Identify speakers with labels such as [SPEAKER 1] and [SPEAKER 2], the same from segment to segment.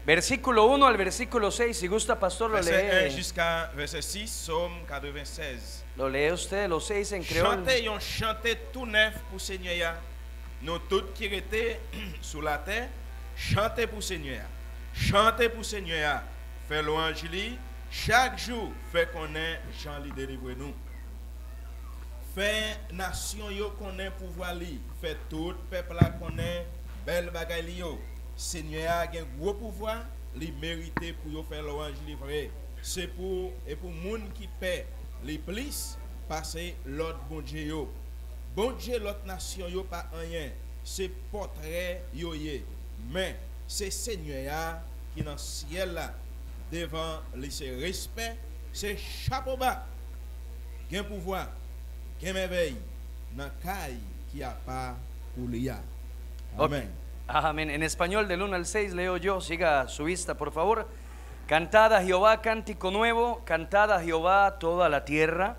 [SPEAKER 1] Versículo 1 al versículo 6, si gusta, pastor, lo
[SPEAKER 2] Verset 1
[SPEAKER 1] lee.
[SPEAKER 2] jusqu'à verset 6, Psaume 96.
[SPEAKER 1] Lo lee usted, los 6 en creol.
[SPEAKER 2] Chantez tout neuf pour Seigneur. Nous tous qui étaient sous la terre, chantez pour Seigneur. Chantez pour Seigneur. Fait louange lui. Chaque jour, fait connaître Jean li délivre nous. Fait nation yo connaît pouvoir li. Fait tout peuple la connaît belle bagaille li yo. Seigneur a un gros pouvoir, li mérité pour yo faire louange li vrai. C'est pour et pour moun qui paie les plus passer l'autre bon Dieu yo. Bon Dieu l'autre nation yo pas rien. C'est portrait yo yé. Mais c'est Seigneur qui dans ciel là devant les respect, c'est chapeau bas. Gain pouvoir, gain merveille dans caille qui a pas pour l'ia. Amen.
[SPEAKER 1] Okay. Amén. En español del 1 al 6 leo yo, siga su vista por favor. Cantad a Jehová cántico nuevo, cantad a Jehová toda la tierra,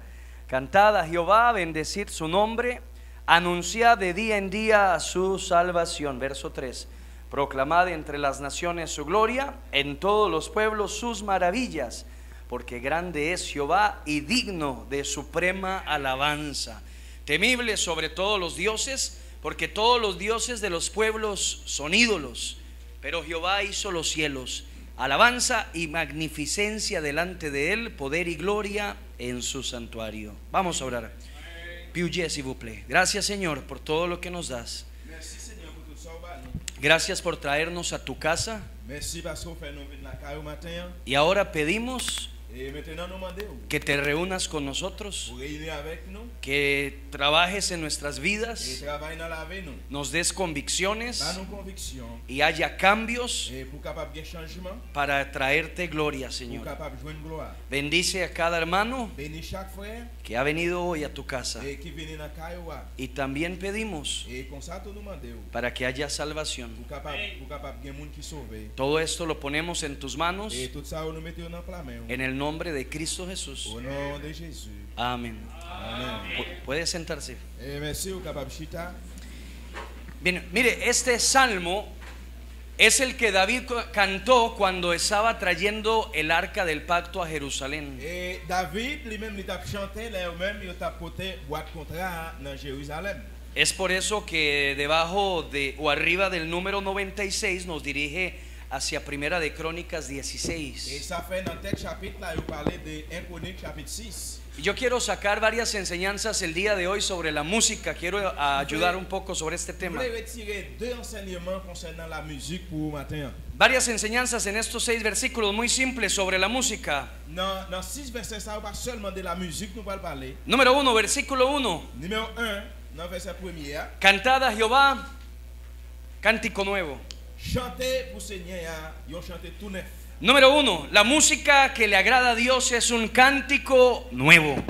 [SPEAKER 1] cantad a Jehová, bendecid su nombre, anunciad de día en día su salvación. Verso 3. Proclamad entre las naciones su gloria, en todos los pueblos sus maravillas, porque grande es Jehová y digno de suprema alabanza, temible sobre todos los dioses, porque todos los dioses de los pueblos son ídolos, pero Jehová hizo los cielos. Alabanza y magnificencia delante de él, poder y gloria en su santuario. Vamos a orar. Piuye, s'il vous plaît. Gracias, Señor, por todo lo que nos das. Gracias por traernos a tu casa. Y ahora pedimos que te reúnas con nosotros, que trabajes en nuestras vidas, nos des convicciones y haya cambios para traerte gloria, Señor. Bendice a cada hermano que ha venido hoy a tu casa, y también pedimos para que haya salvación. Todo esto lo ponemos en tus manos, en el nombre de Cristo Jesús. Amén. Puede sentarse. Bien, mire, este salmo es el que David cantó cuando estaba trayendo el arca del pacto a Jerusalén.
[SPEAKER 2] David lui-même il t'a chanté lui-même il t'a porté boîte contrat dans Jérusalem.
[SPEAKER 1] Es por eso que debajo de o arriba del número 96 nos dirige hacia Primera de Crónicas 16.
[SPEAKER 2] Et ça fait dans tel chapitre là il parlait de 1 Chronique chapitre 6.
[SPEAKER 1] Y yo quiero sacar varias enseñanzas el día de hoy sobre la música. Quiero ayudar un poco sobre este tema. Varias enseñanzas en estos 6 versículos muy simples sobre la música. Número 1, versículo 1. Cantad a Jehová cántico nuevo. Número 1, la música que le agrada a Dios es un cántico nuevo.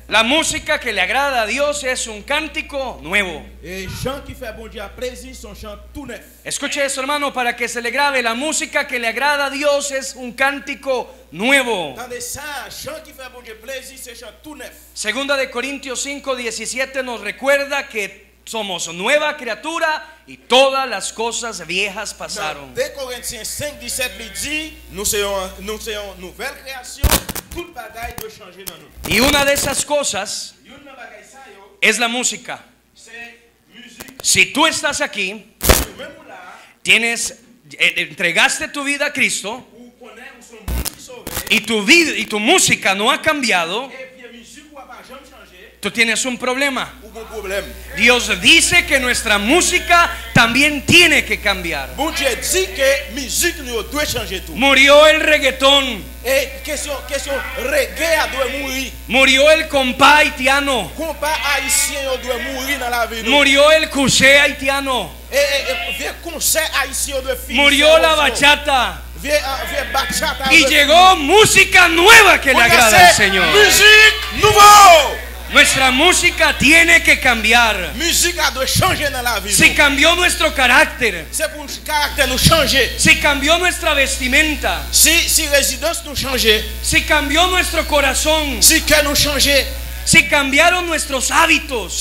[SPEAKER 1] La música que le agrada a Dios es un cántico nuevo. Escuche eso, hermano, para que se le grabe. La música que le agrada a Dios es un cántico nuevo. Segunda de Corintios 5:17 nos recuerda que somos nueva criatura y todas las cosas viejas pasaron.
[SPEAKER 2] De Corinthiens 5:17 lui dit nous sommes nouvelle création, toute bagaille doit changer dans nous.
[SPEAKER 1] Y una de esas cosas es la música. Si tú estás aquí, entregaste tu vida a Cristo y tu vida y tu música no ha cambiado, tú tienes un problema. Dios dice que nuestra música también tiene que cambiar. Murió el reggaetón. Murió el compa haitiano. Murió el cusé haitiano. Murió la bachata. Y llegó música nueva que le agrada al Señor. Nuestra música tiene que cambiar. Si cambió nuestro carácter, si cambió nuestra vestimenta, si cambió nuestro corazón, si cambiaron nuestros hábitos,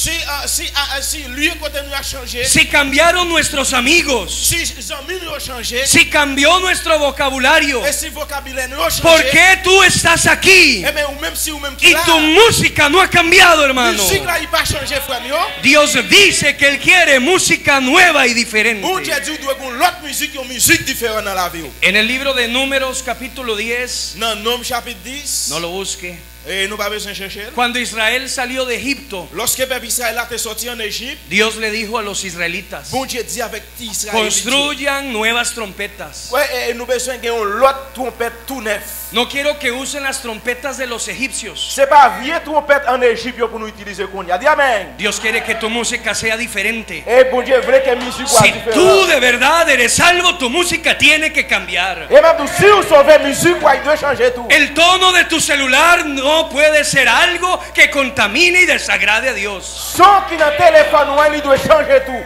[SPEAKER 2] si lieu côté nous a changé,
[SPEAKER 1] si cambiaron nuestros amigos,
[SPEAKER 2] si amis nous ont changé,
[SPEAKER 1] si cambió nuestro vocabulario,
[SPEAKER 2] et si vocabulaire nous a changé,
[SPEAKER 1] ¿por qué tú estás aquí
[SPEAKER 2] eh bien, ou même si ou même qui
[SPEAKER 1] y
[SPEAKER 2] là,
[SPEAKER 1] tu música no ha cambiado, hermano?
[SPEAKER 2] musique là il pas changé frère mio.
[SPEAKER 1] Dios dice que Él quiere música nueva y diferente.
[SPEAKER 2] Bon Dieu dit doit gon l'autre musique, une musique différente dans la vie.
[SPEAKER 1] En el libro de Números capítulo 10,
[SPEAKER 2] Dans Nom chapitre 10,
[SPEAKER 1] no lo busque,
[SPEAKER 2] et nous pas besoin de chercher.
[SPEAKER 1] cuando Israel salió de Egipto,
[SPEAKER 2] Lorsque le peuple Israël a été sorti en Égypte,
[SPEAKER 1] Dios le dijo a los israelitas:
[SPEAKER 2] bon Dieu dit avec Israël,
[SPEAKER 1] construyan nuevas trompetas.
[SPEAKER 2] ouais, et nous besoin de l'autre trompette tout neuf.
[SPEAKER 1] No quiero que usen las trompetas de los egipcios.
[SPEAKER 2] C'est pas vieille trompette en Égypte pour nous utiliser qu'on y a. Dis amen.
[SPEAKER 1] Dios quiere que tu música sea diferente.
[SPEAKER 2] Et bon Dieu veut que musique soit
[SPEAKER 1] Si
[SPEAKER 2] différente.
[SPEAKER 1] tú de verdad eres salvo, tu música tiene que cambiar.
[SPEAKER 2] Et même si vous sauvez musique, il doit changer tout.
[SPEAKER 1] El tono de tu celular no puede ser algo que contamine y desagrade a Dios.
[SPEAKER 2] Son qui dans téléphone, il doit changer tout.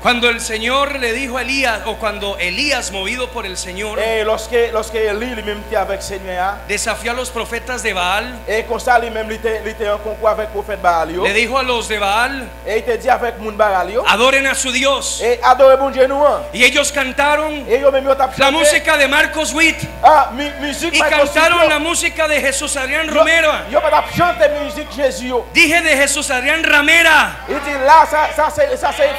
[SPEAKER 1] Cuando el Señor le dijo a Elías, o cuando Elías, movido por el Señor,
[SPEAKER 2] Et lorsque Élie lui-même était avec Seigneur,
[SPEAKER 1] desafió a los profetas de Baal,
[SPEAKER 2] et comme ça lui-même il était en concours avec le prophète Baal,
[SPEAKER 1] le dijo a los de Baal:
[SPEAKER 2] et il te dit avec moun Baal,
[SPEAKER 1] adoren a su Dios.
[SPEAKER 2] et adorez bon Dieu nous.
[SPEAKER 1] Y ellos cantaron
[SPEAKER 2] Et yo même yo t'a
[SPEAKER 1] la
[SPEAKER 2] chanté.
[SPEAKER 1] música de Marcos Witt
[SPEAKER 2] Musique
[SPEAKER 1] y cantaron la música de Jesús Adrián Romero.
[SPEAKER 2] Yo pas chanter musique Jésus yo.
[SPEAKER 1] Dije de Jesús Adrián Ramera.
[SPEAKER 2] Il dit là ça c'est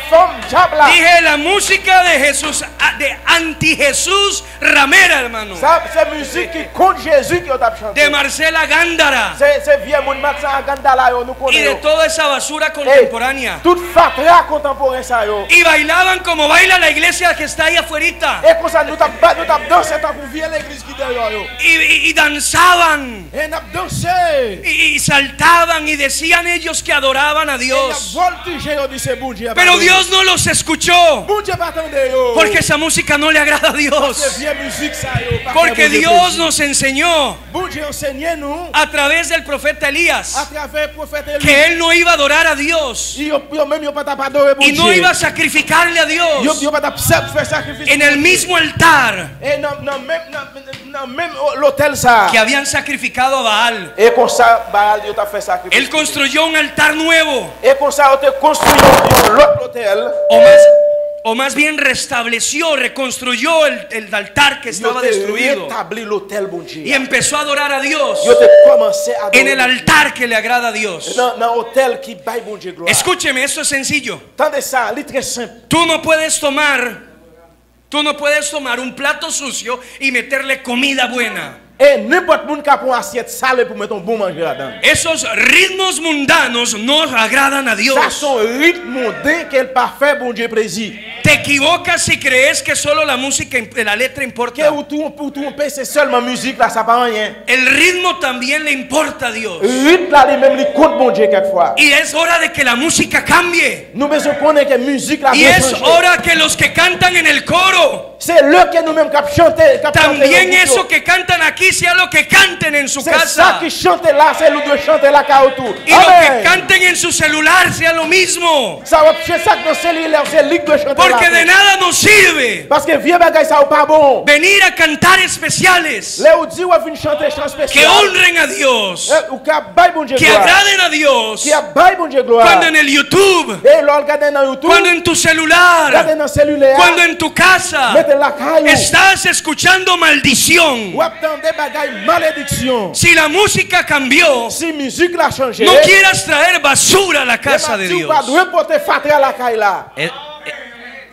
[SPEAKER 2] femme diable là.
[SPEAKER 1] Dije la música de Jesús, de anti Jesús Ramera, hermano.
[SPEAKER 2] Ça c'est musique qui contre Jésus qui yo t'a chanté.
[SPEAKER 1] De Marcela Gándara
[SPEAKER 2] C'est vieux moun Max Gandala yo nous
[SPEAKER 1] y de
[SPEAKER 2] connaissons.
[SPEAKER 1] toda esa basura contemporánea.
[SPEAKER 2] Toute fatra contemporain ça yo.
[SPEAKER 1] Y bailaban como baila la iglesia que está ahí afuerita.
[SPEAKER 2] Et comme ça nous t'a dansé tant qu'on vient l'église qui derrière yo.
[SPEAKER 1] Y danzaban
[SPEAKER 2] Et n'a dansé.
[SPEAKER 1] y saltaban y decían ellos que adoraban a Dios.
[SPEAKER 2] Voltige yo dit c'est bon Dieu.
[SPEAKER 1] Pero Dios no los escuchó.
[SPEAKER 2] Bon Dieu pas attendre yo.
[SPEAKER 1] Porque esa música no le agrada a
[SPEAKER 2] C'est
[SPEAKER 1] Dios.
[SPEAKER 2] vieux musique ça yo.
[SPEAKER 1] Porque Dios nos enseñó
[SPEAKER 2] Bon Dieu enseigne nous
[SPEAKER 1] a través del profeta
[SPEAKER 2] à
[SPEAKER 1] Elías
[SPEAKER 2] travers le prophète Élie.
[SPEAKER 1] que él no iba a adorar a Dios
[SPEAKER 2] Yo même yo pas t'a adorer bon
[SPEAKER 1] y
[SPEAKER 2] Dieu.
[SPEAKER 1] no iba a sacrificarle a Dios
[SPEAKER 2] Yo pas t'a faire sacrifice.
[SPEAKER 1] en el mismo altar
[SPEAKER 2] Et non même l'hôtel ça.
[SPEAKER 1] que habían sacrificado a Baal.
[SPEAKER 2] Et comme ça Baal yo t'a fait sacrifice.
[SPEAKER 1] Él construyó un altar nuevo,
[SPEAKER 2] Et comme ça on te construit l'autre hôtel.
[SPEAKER 1] o más bien restableció, reconstruyó el altar que estaba
[SPEAKER 2] Yo te
[SPEAKER 1] destruido
[SPEAKER 2] rétabli l'hôtel bon
[SPEAKER 1] y
[SPEAKER 2] Dieu.
[SPEAKER 1] empezó a adorar a Dios
[SPEAKER 2] Yo te commencé à
[SPEAKER 1] en el
[SPEAKER 2] adorer.
[SPEAKER 1] altar que le agrada a Dios.
[SPEAKER 2] Dans hôtel qui baille bon Dieu gloire.
[SPEAKER 1] Escúcheme, esto es sencillo.
[SPEAKER 2] Tendez ça, c'est très simple.
[SPEAKER 1] Tú no puedes tomar un plato sucio y meterle comida buena.
[SPEAKER 2] Et n'importe qui qui prend assiette sale pour mettre un bon manger là-dedans.
[SPEAKER 1] Esos ritmos mundanos no agradan a
[SPEAKER 2] Ça
[SPEAKER 1] Dios.
[SPEAKER 2] son rythme mondain qu'elle pas fait bon Dieu plaisir.
[SPEAKER 1] Te equivocas si crees que solo la música, la letra
[SPEAKER 2] Que
[SPEAKER 1] importa.
[SPEAKER 2] ou tout pour tromper c'est seulement musique là ça pas rien.
[SPEAKER 1] El ritmo también le importa a Dios.
[SPEAKER 2] Rythme là lui-même lui compte bon Dieu quelquefois.
[SPEAKER 1] Y es hora de que la música cambie.
[SPEAKER 2] Nous besoin connaître que musique là
[SPEAKER 1] Y
[SPEAKER 2] doit
[SPEAKER 1] es
[SPEAKER 2] changer.
[SPEAKER 1] hora que los que cantan en el coro,
[SPEAKER 2] C'est le que nous-mêmes cap chanter,
[SPEAKER 1] también eso que cantan aquí sea lo que canten en su
[SPEAKER 2] c'est ça
[SPEAKER 1] casa.
[SPEAKER 2] qui chante là, c'est nous doit chanter là car autour.
[SPEAKER 1] Y lo que
[SPEAKER 2] Amen.
[SPEAKER 1] canten en su celular sea lo mismo.
[SPEAKER 2] Ça va c'est ça que dans cellulaire, c'est lui qui doit chanter
[SPEAKER 1] Porque
[SPEAKER 2] là.
[SPEAKER 1] de nada nos sirve
[SPEAKER 2] Parce que vieux bagay ça ou pas bon.
[SPEAKER 1] venir a cantar especiales
[SPEAKER 2] Les ou dit ou vinn chanter chant
[SPEAKER 1] que
[SPEAKER 2] spécial.
[SPEAKER 1] honren a Dios,
[SPEAKER 2] Ou ka bay bon Dieu
[SPEAKER 1] que
[SPEAKER 2] gloire.
[SPEAKER 1] agraden a Dios.
[SPEAKER 2] Qui a bay bon Dieu gloire.
[SPEAKER 1] Cuando en el YouTube,
[SPEAKER 2] Et l'on regarde dans YouTube,
[SPEAKER 1] cuando en tu
[SPEAKER 2] regarde
[SPEAKER 1] celular,
[SPEAKER 2] dans cellulaire,
[SPEAKER 1] cuando en tu casa
[SPEAKER 2] mettez la caillou.
[SPEAKER 1] estás escuchando maldición.
[SPEAKER 2] Ou attendez bagay malédiction.
[SPEAKER 1] Si la música cambió,
[SPEAKER 2] Si musique l'a changé.
[SPEAKER 1] no quieras traer basura a la casa de
[SPEAKER 2] Tu pas
[SPEAKER 1] Dios.
[SPEAKER 2] doit porter fatra la caille là.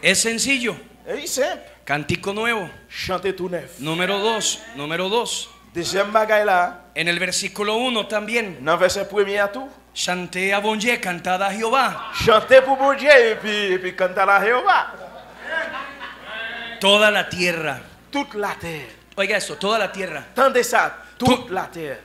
[SPEAKER 1] Es sencillo.
[SPEAKER 2] Et simple.
[SPEAKER 1] Cántico nuevo.
[SPEAKER 2] Chanter tout neuf.
[SPEAKER 1] Número 2.
[SPEAKER 2] Deuxième bagay là,
[SPEAKER 1] En el versículo 1 también.
[SPEAKER 2] dans verset premier à tout.
[SPEAKER 1] Chanté a bon Dieu, cantada a Jehová.
[SPEAKER 2] Chanter pour bon Dieu et puis canter la Jéhovah.
[SPEAKER 1] Toda la tierra.
[SPEAKER 2] Toute la terre.
[SPEAKER 1] Oiga esto, toda la tierra.
[SPEAKER 2] Tendez ça, toute la terre.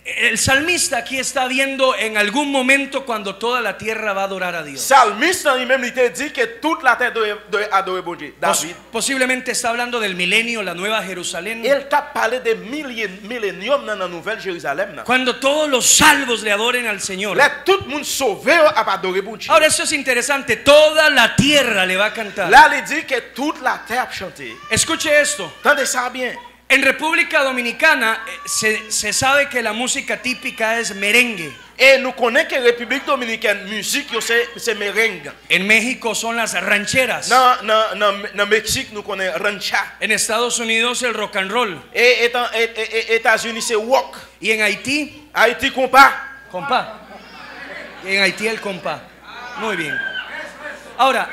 [SPEAKER 1] El salmista aquí está viendo en algún momento cuando toda la tierra va a adorar a Dios.
[SPEAKER 2] Salmiste lui-même il te dit que toute la terre doit adorer bon Dieu. David.
[SPEAKER 1] Posiblemente está hablando del milenio, la nueva Jerusalén.
[SPEAKER 2] Il t'a parlé de millénium dans la nouvelle Jérusalem.
[SPEAKER 1] Cuando todos los salvos le adoren al Señor.
[SPEAKER 2] Là tout le monde sauvé a adoré bon Dieu.
[SPEAKER 1] Ahora eso es interesante, toda la tierra le va a cantar.
[SPEAKER 2] Là il dit que toute la terre a chanté.
[SPEAKER 1] Escuche esto,
[SPEAKER 2] Tendez ça bien.
[SPEAKER 1] En República Dominicana se sabe que la música típica es merengue.
[SPEAKER 2] Et nous connaissons que la République Dominicaine, musique, c'est merengue.
[SPEAKER 1] En México son las rancheras.
[SPEAKER 2] Dans Mexique, nous connaissons rancha.
[SPEAKER 1] En Estados Unidos el rock and roll.
[SPEAKER 2] Et États-Unis, c'est rock.
[SPEAKER 1] Y en Haití,
[SPEAKER 2] Haïti, compas.
[SPEAKER 1] compa. Y en Haití el compa. Muy bien. Ahora,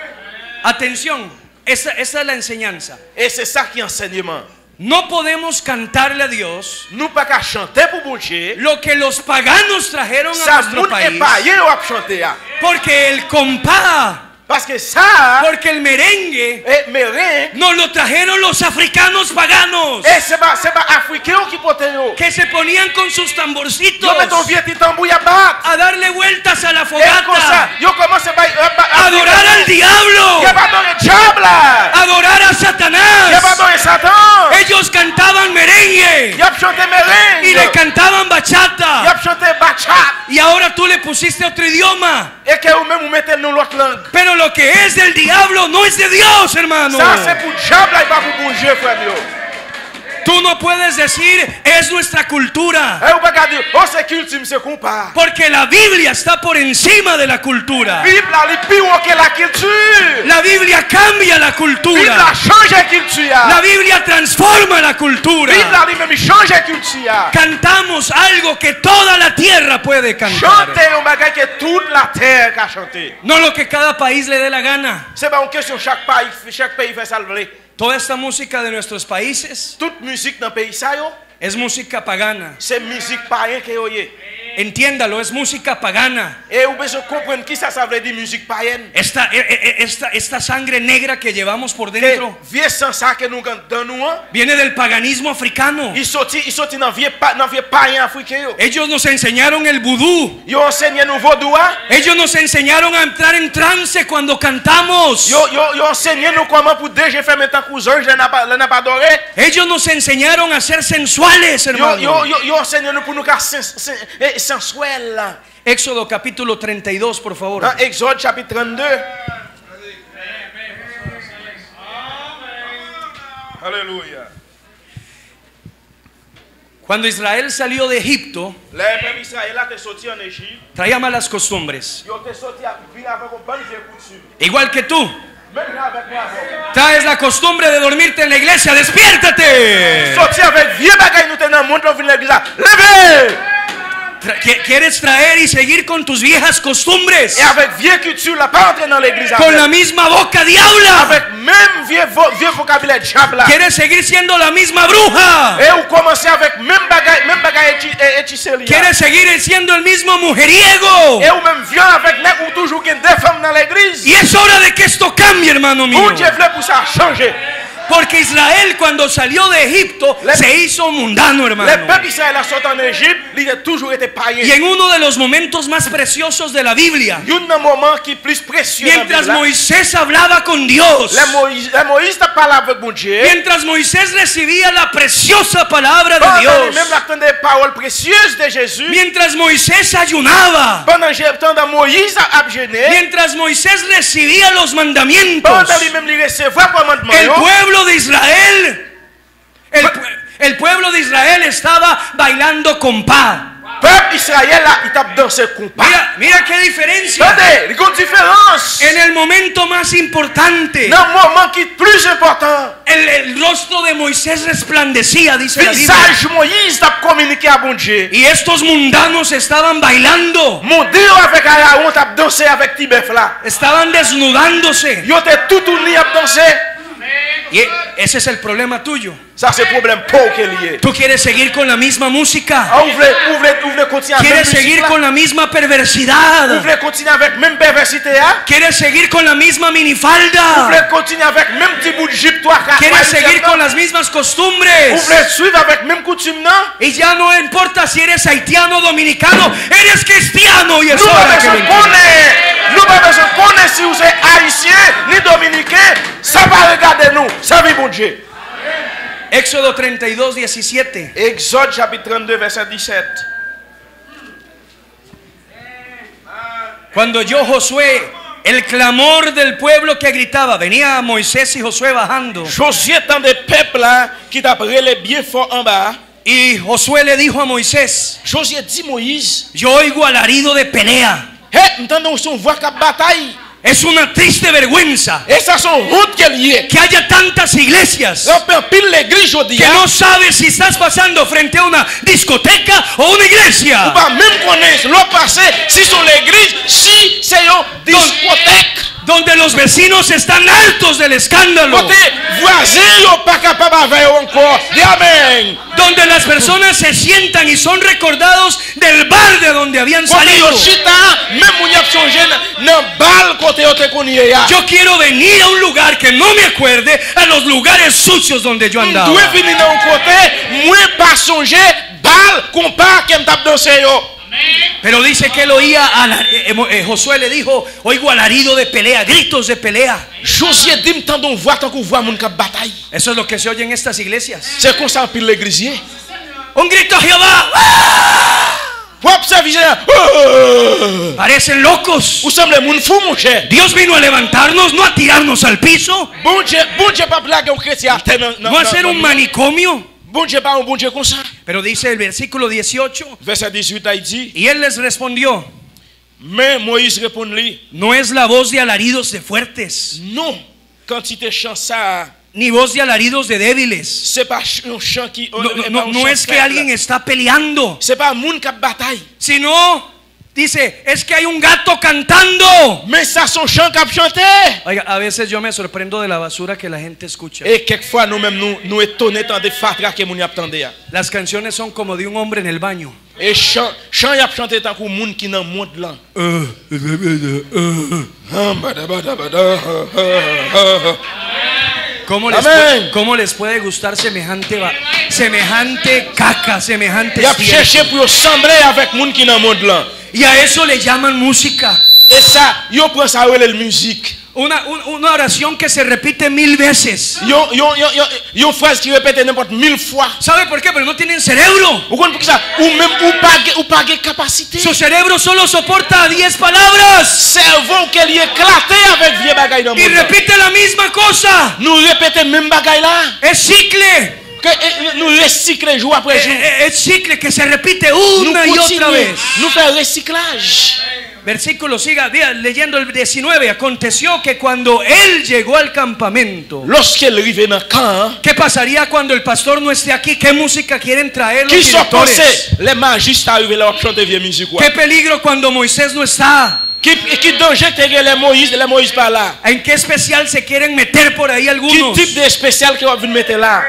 [SPEAKER 1] atención, esa es la enseñanza.
[SPEAKER 2] Et c'est ça qui est enseignement.
[SPEAKER 1] No podemos cantarle a Dios
[SPEAKER 2] Nous pas qu'à chanter pour bon Dieu.
[SPEAKER 1] lo que los paganos trajeron a
[SPEAKER 2] Ça,
[SPEAKER 1] nuestro
[SPEAKER 2] moun est
[SPEAKER 1] país.
[SPEAKER 2] païen ou à chanter.
[SPEAKER 1] Porque el compa,
[SPEAKER 2] Parce que ça,
[SPEAKER 1] porque el merengue
[SPEAKER 2] et merengue,
[SPEAKER 1] nos lo trajeron los africanos paganos,
[SPEAKER 2] et c'est pas africain qui porte yo.
[SPEAKER 1] que se ponían con sus tamborcitos
[SPEAKER 2] Yo mets ton vieux petit tambour à battre.
[SPEAKER 1] a darle vueltas a la
[SPEAKER 2] Et comme ça,
[SPEAKER 1] fogata,
[SPEAKER 2] yo commence
[SPEAKER 1] a adorar al diablo,
[SPEAKER 2] Il y a pas dans le diable là.
[SPEAKER 1] adorar a
[SPEAKER 2] Il y a pas
[SPEAKER 1] Satanás.
[SPEAKER 2] dans le Satan.
[SPEAKER 1] Ellos cantaban merengue
[SPEAKER 2] Il y a chanté merengue.
[SPEAKER 1] y le cantaban
[SPEAKER 2] Il y
[SPEAKER 1] bachata,
[SPEAKER 2] a chanté bachata.
[SPEAKER 1] y ahora tú le pusiste otro idioma.
[SPEAKER 2] Et que vous même vous mettez nous l'autre langue.
[SPEAKER 1] Pero lo que es del diablo no es de Dios, hermano.
[SPEAKER 2] Ça c'est pour diable et pas pour bon Dieu, frère.
[SPEAKER 1] Tú no puedes decir es nuestra cultura,
[SPEAKER 2] Et vous pas dire, oh c'est culture, c'est compas.
[SPEAKER 1] porque la Biblia está por encima de la cultura.
[SPEAKER 2] Bible là, il plus haut que la culture.
[SPEAKER 1] La Biblia cambia la
[SPEAKER 2] Bible
[SPEAKER 1] cultura.
[SPEAKER 2] là change la culture.
[SPEAKER 1] La Biblia transforma la cultura.
[SPEAKER 2] Bible là lui-même change la culture.
[SPEAKER 1] Cantamos algo que toda la tierra puede cantar.
[SPEAKER 2] Chanter un bagage que toute la terre a chanté.
[SPEAKER 1] No lo que cada país le dé la gana.
[SPEAKER 2] C'est pas une question chaque pays fait ça le vrai.
[SPEAKER 1] Toda esta música de nuestros países
[SPEAKER 2] Toute musique dans le pays ça yo,
[SPEAKER 1] es música pagana.
[SPEAKER 2] c'est musique païen que yo yé.
[SPEAKER 1] Entiéndalo, es música pagana.
[SPEAKER 2] Et vous besoin comprendre qui ça veut dire musique païenne.
[SPEAKER 1] Esta sangre negra que llevamos por dentro
[SPEAKER 2] Que vieux sang ça que nous dans nous,
[SPEAKER 1] viene del paganismo africano.
[SPEAKER 2] il sorti dans vieux païen africain yo.
[SPEAKER 1] Ellos nos enseñaron el vudú.
[SPEAKER 2] Yo enseigné nous vaudou.
[SPEAKER 1] Ellos nos enseñaron a entrar en trance cuando cantamos.
[SPEAKER 2] Yo enseigné nous comment pour déjà faire maintenant cousin, je n'a pas adoré.
[SPEAKER 1] Ellos nos enseñaron a ser sensuales, hermano.
[SPEAKER 2] Yo enseigné nous pour nous car sensuel.
[SPEAKER 1] Éxodo capítulo 32, por favor.
[SPEAKER 2] Dans Exode chapitre 32. Alléluia.
[SPEAKER 1] Cuando Israel salió de Egipto,
[SPEAKER 2] Le peuple Israël a sorti en Égypte.
[SPEAKER 1] traía malas costumbres.
[SPEAKER 2] Yo te sorti avec une bonne vieille coutume.
[SPEAKER 1] Igual que tú,
[SPEAKER 2] Même avec moi.
[SPEAKER 1] traes la costumbre de dormirte en la iglesia. ¡Despiértate!
[SPEAKER 2] Sorti avec vieux bagaille nous tenons monde dans l'église. Levez!
[SPEAKER 1] ¿Quieres traer y seguir con tus viejas costumbres?
[SPEAKER 2] Et avec vieux culture là pas entrer dans l'église
[SPEAKER 1] Con la
[SPEAKER 2] avec.
[SPEAKER 1] misma boca diabla.
[SPEAKER 2] Avec même vieux vocabulaire diable là.
[SPEAKER 1] ¿Quieres seguir siendo la misma bruja?
[SPEAKER 2] Et vous commencez avec même bagaille héchicerie.
[SPEAKER 1] ¿Quieres seguir siendo el mismo mujeriego?
[SPEAKER 2] Et vous même vieux avec nèg ou toujours qu'il y a des femmes dans l'église.
[SPEAKER 1] Y es hora de que esto cambie, hermano mío.
[SPEAKER 2] Dieu veut pour ça changer.
[SPEAKER 1] Porque Israel cuando salió de Egipto se hizo mundano,
[SPEAKER 2] Le
[SPEAKER 1] hermano.
[SPEAKER 2] peuple Israël a sorti en Égypte, il a toujours été
[SPEAKER 1] Y
[SPEAKER 2] païen.
[SPEAKER 1] en uno de los momentos más preciosos de la Biblia,
[SPEAKER 2] Il y a un moment qui est plus précieux.
[SPEAKER 1] mientras Moisés hablaba con Dios,
[SPEAKER 2] Moïse t'a parlé avec mon Dieu.
[SPEAKER 1] mientras Moisés recibía la preciosa palabra de
[SPEAKER 2] Pendant
[SPEAKER 1] Dios,
[SPEAKER 2] même l'acte des paroles précieuses de Jésus.
[SPEAKER 1] mientras Moisés ayunaba,
[SPEAKER 2] Pendant Moïse a jeûné.
[SPEAKER 1] mientras Moisés recibía los mandamientos,
[SPEAKER 2] Pendant lui-même il recevait commandement.
[SPEAKER 1] el pueblo de Israel, el pueblo de Israel estaba bailando compás.
[SPEAKER 2] Peuple Israël là, il tape dans ce compas.
[SPEAKER 1] Mira qué diferencia.
[SPEAKER 2] Attendez, il y a une différence.
[SPEAKER 1] En el momento más importante,
[SPEAKER 2] Dans le moment qui est plus important.
[SPEAKER 1] el rostro de Moisés resplandecía, dice la Biblia.
[SPEAKER 2] Visage Moïse t'a communiqué à bon Dieu.
[SPEAKER 1] Y estos mundanos estaban bailando,
[SPEAKER 2] Mon Dieu avec Aaron t'a dansé avec Tibef là.
[SPEAKER 1] estaban desnudándose.
[SPEAKER 2] Yo t'ai tout tourné à danser.
[SPEAKER 1] Y ese es el problema tuyo.
[SPEAKER 2] Ça c'est problème pauvre qu'il y a.
[SPEAKER 1] Tú quieres seguir con la misma música.
[SPEAKER 2] Ah, vous voulez continuer avec
[SPEAKER 1] Quieres seguir con la misma
[SPEAKER 2] Vous
[SPEAKER 1] perversidad.
[SPEAKER 2] voulez continuer avec même perversité hein?
[SPEAKER 1] Quieres seguir con la misma
[SPEAKER 2] Vous
[SPEAKER 1] minifalda.
[SPEAKER 2] voulez continuer avec même petit bout de jupe toi
[SPEAKER 1] Quieres seguir con las mismas
[SPEAKER 2] Vous
[SPEAKER 1] costumbres.
[SPEAKER 2] voulez suivre avec même coutume non?
[SPEAKER 1] Y ya no importa si eres haitiano, dominicano, eres cristiano y es
[SPEAKER 2] Nous
[SPEAKER 1] hora
[SPEAKER 2] pas
[SPEAKER 1] que
[SPEAKER 2] besoin
[SPEAKER 1] vengas.
[SPEAKER 2] connaître. Nous pas besoin connaître si vous êtes haïtien ni dominicain, ça va regarder nous. Ça vit bon Dieu.
[SPEAKER 1] Éxodo 32, 17.
[SPEAKER 2] Exode chapitre 32 verset 17.
[SPEAKER 1] Cuando yo, Josué, El clamor del pueblo que gritaba. Venía Moisés y Josué bajando.
[SPEAKER 2] Josué entendait peuple là qui t'a brûlé bien fort en bas.
[SPEAKER 1] Y Josué le dijo a Moisés:
[SPEAKER 2] Josué dit Moïse,
[SPEAKER 1] yo oigo alarido de pelea.
[SPEAKER 2] entendons son voix qui bataille.
[SPEAKER 1] Es una triste vergüenza
[SPEAKER 2] Et ça son honte qu'elle y est.
[SPEAKER 1] que haya tantas iglesias
[SPEAKER 2] Pile l'église aujourd'hui.
[SPEAKER 1] que no sabes si estás pasando frente a una discoteca o una
[SPEAKER 2] Ou
[SPEAKER 1] iglesia.
[SPEAKER 2] pas même connaître l'autre passé si c'est l'église, si c'est une discothèque.
[SPEAKER 1] Donde los vecinos están hartos del escándalo.
[SPEAKER 2] Côté voisin, yo pas capable de faire encore. Dis amen.
[SPEAKER 1] Donde las personas se sientan y son recordados del bar de donde habían
[SPEAKER 2] Côté
[SPEAKER 1] salido.
[SPEAKER 2] yo chita, même moun y a changé dans bal côté yo te connais ya.
[SPEAKER 1] Yo quiero venir a un lugar que no me acuerde a los lugares sucios donde yo andaba.
[SPEAKER 2] Doit venir dans un côté, moi pas songer bal compas qui me tape danser yo.
[SPEAKER 1] Pero dice que él oía, Josué le dijo, oigo alarido de pelea, gritos de pelea.
[SPEAKER 2] Josué dit m'tendons voix tant qu'on voit moun qui bataille.
[SPEAKER 1] Eso es lo que se oye en estas iglesias.
[SPEAKER 2] C'est comme ça pile l'église.
[SPEAKER 1] Un grito a Jehová. ¡Ah!
[SPEAKER 2] Pour observer,
[SPEAKER 1] Parecen locos.
[SPEAKER 2] vous semblez moun fou mon cher.
[SPEAKER 1] Dios vino a levantarnos, no a tirarnos al piso,
[SPEAKER 2] Bon Dieu pas plaguer un chrétien.
[SPEAKER 1] no a hacer un manicomio.
[SPEAKER 2] Bon Dieu pas un bon Dieu comme ça.
[SPEAKER 1] Pero dice el versículo 18,
[SPEAKER 2] Verset 18 il dit,
[SPEAKER 1] y él les respondió:
[SPEAKER 2] mais Moïse répond-lui,
[SPEAKER 1] no es la voz de alaridos de fuertes,
[SPEAKER 2] non, quand il te chante ça,
[SPEAKER 1] ni voz de alaridos de débiles.
[SPEAKER 2] c'est pas un chant qui
[SPEAKER 1] No es que alguien está peleando,
[SPEAKER 2] c'est pas un monde qui bataille,
[SPEAKER 1] sino, dice, es que hay un gato cantando.
[SPEAKER 2] mais ça son chant qui a chanté.
[SPEAKER 1] Oiga, a veces yo me sorprendo de la basura que la gente escucha.
[SPEAKER 2] Et quelquefois nous-mêmes nous étonnés tant des fatra que moun y attendait.
[SPEAKER 1] Las canciones son como de un hombre en el baño.
[SPEAKER 2] Et chant y a chanté tant que monde qui dans monde là.
[SPEAKER 1] ¿Cómo les puede gustar semejante caca, semejante
[SPEAKER 2] Y a
[SPEAKER 1] estiércol?
[SPEAKER 2] cherché pour sembler avec monde qui dans monde là.
[SPEAKER 1] Y a eso le llaman música.
[SPEAKER 2] Et ça, yo prend ça la musique.
[SPEAKER 1] Una oración que se repite 1000 veces.
[SPEAKER 2] Yo phrase qui répète n'importe 1000 fois.
[SPEAKER 1] ¿Sabe por qué? Pero no tienen cerebro.
[SPEAKER 2] Vous comprenez pour ça? Ou même ou pas capacité.
[SPEAKER 1] Su cerebro solo soporta 10 palabras
[SPEAKER 2] Cerveau qu'elle est éclaté avec vieux bagaille dans
[SPEAKER 1] y
[SPEAKER 2] monde.
[SPEAKER 1] repite la misma cosa.
[SPEAKER 2] Nous répétons même bagaille là.
[SPEAKER 1] Es cicle.
[SPEAKER 2] Que nous recyclons jour après jour.
[SPEAKER 1] Es cicle que se repite
[SPEAKER 2] Nous
[SPEAKER 1] una y otra
[SPEAKER 2] continuons.
[SPEAKER 1] vez.
[SPEAKER 2] Nous faisons recyclage.
[SPEAKER 1] Versículo, siga leyendo el 19. Aconteció que cuando él llegó al campamento,
[SPEAKER 2] Lorsqu'elle arrive dans le camp,
[SPEAKER 1] ¿qué pasaría cuando el pastor no esté aquí? ¿Qué música quieren traer los
[SPEAKER 2] qui sont
[SPEAKER 1] directores?
[SPEAKER 2] pensés les magistes arrivent là pour chanter vieille musique.
[SPEAKER 1] ¿Qué peligro cuando Moisés no está?
[SPEAKER 2] Qui danger te les Moïse pas là?
[SPEAKER 1] ¿En qué especial se quieren meter por ahí
[SPEAKER 2] Qui
[SPEAKER 1] algunos?
[SPEAKER 2] type de spécial que va venir mettre là?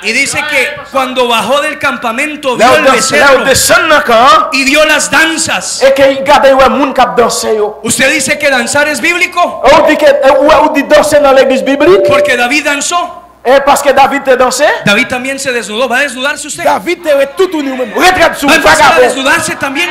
[SPEAKER 1] Y dice que cuando bajó del campamento
[SPEAKER 2] Là
[SPEAKER 1] vio el
[SPEAKER 2] où
[SPEAKER 1] becerro
[SPEAKER 2] descend dans le camp,
[SPEAKER 1] y vio las danzas.
[SPEAKER 2] et que regarde ouais moun qui danser yo.
[SPEAKER 1] ¿Usted dice que danzar es bíblico?
[SPEAKER 2] On dit que ou dit danser dans l'église biblique.
[SPEAKER 1] Porque David danzó.
[SPEAKER 2] Et parce que David te dansé.
[SPEAKER 1] David también se desnudó. ¿Va a desnudarse usted?
[SPEAKER 2] David te tout uni même. Retraite sous
[SPEAKER 1] ¿Va a empezar a
[SPEAKER 2] vagabond.
[SPEAKER 1] desnudarse también?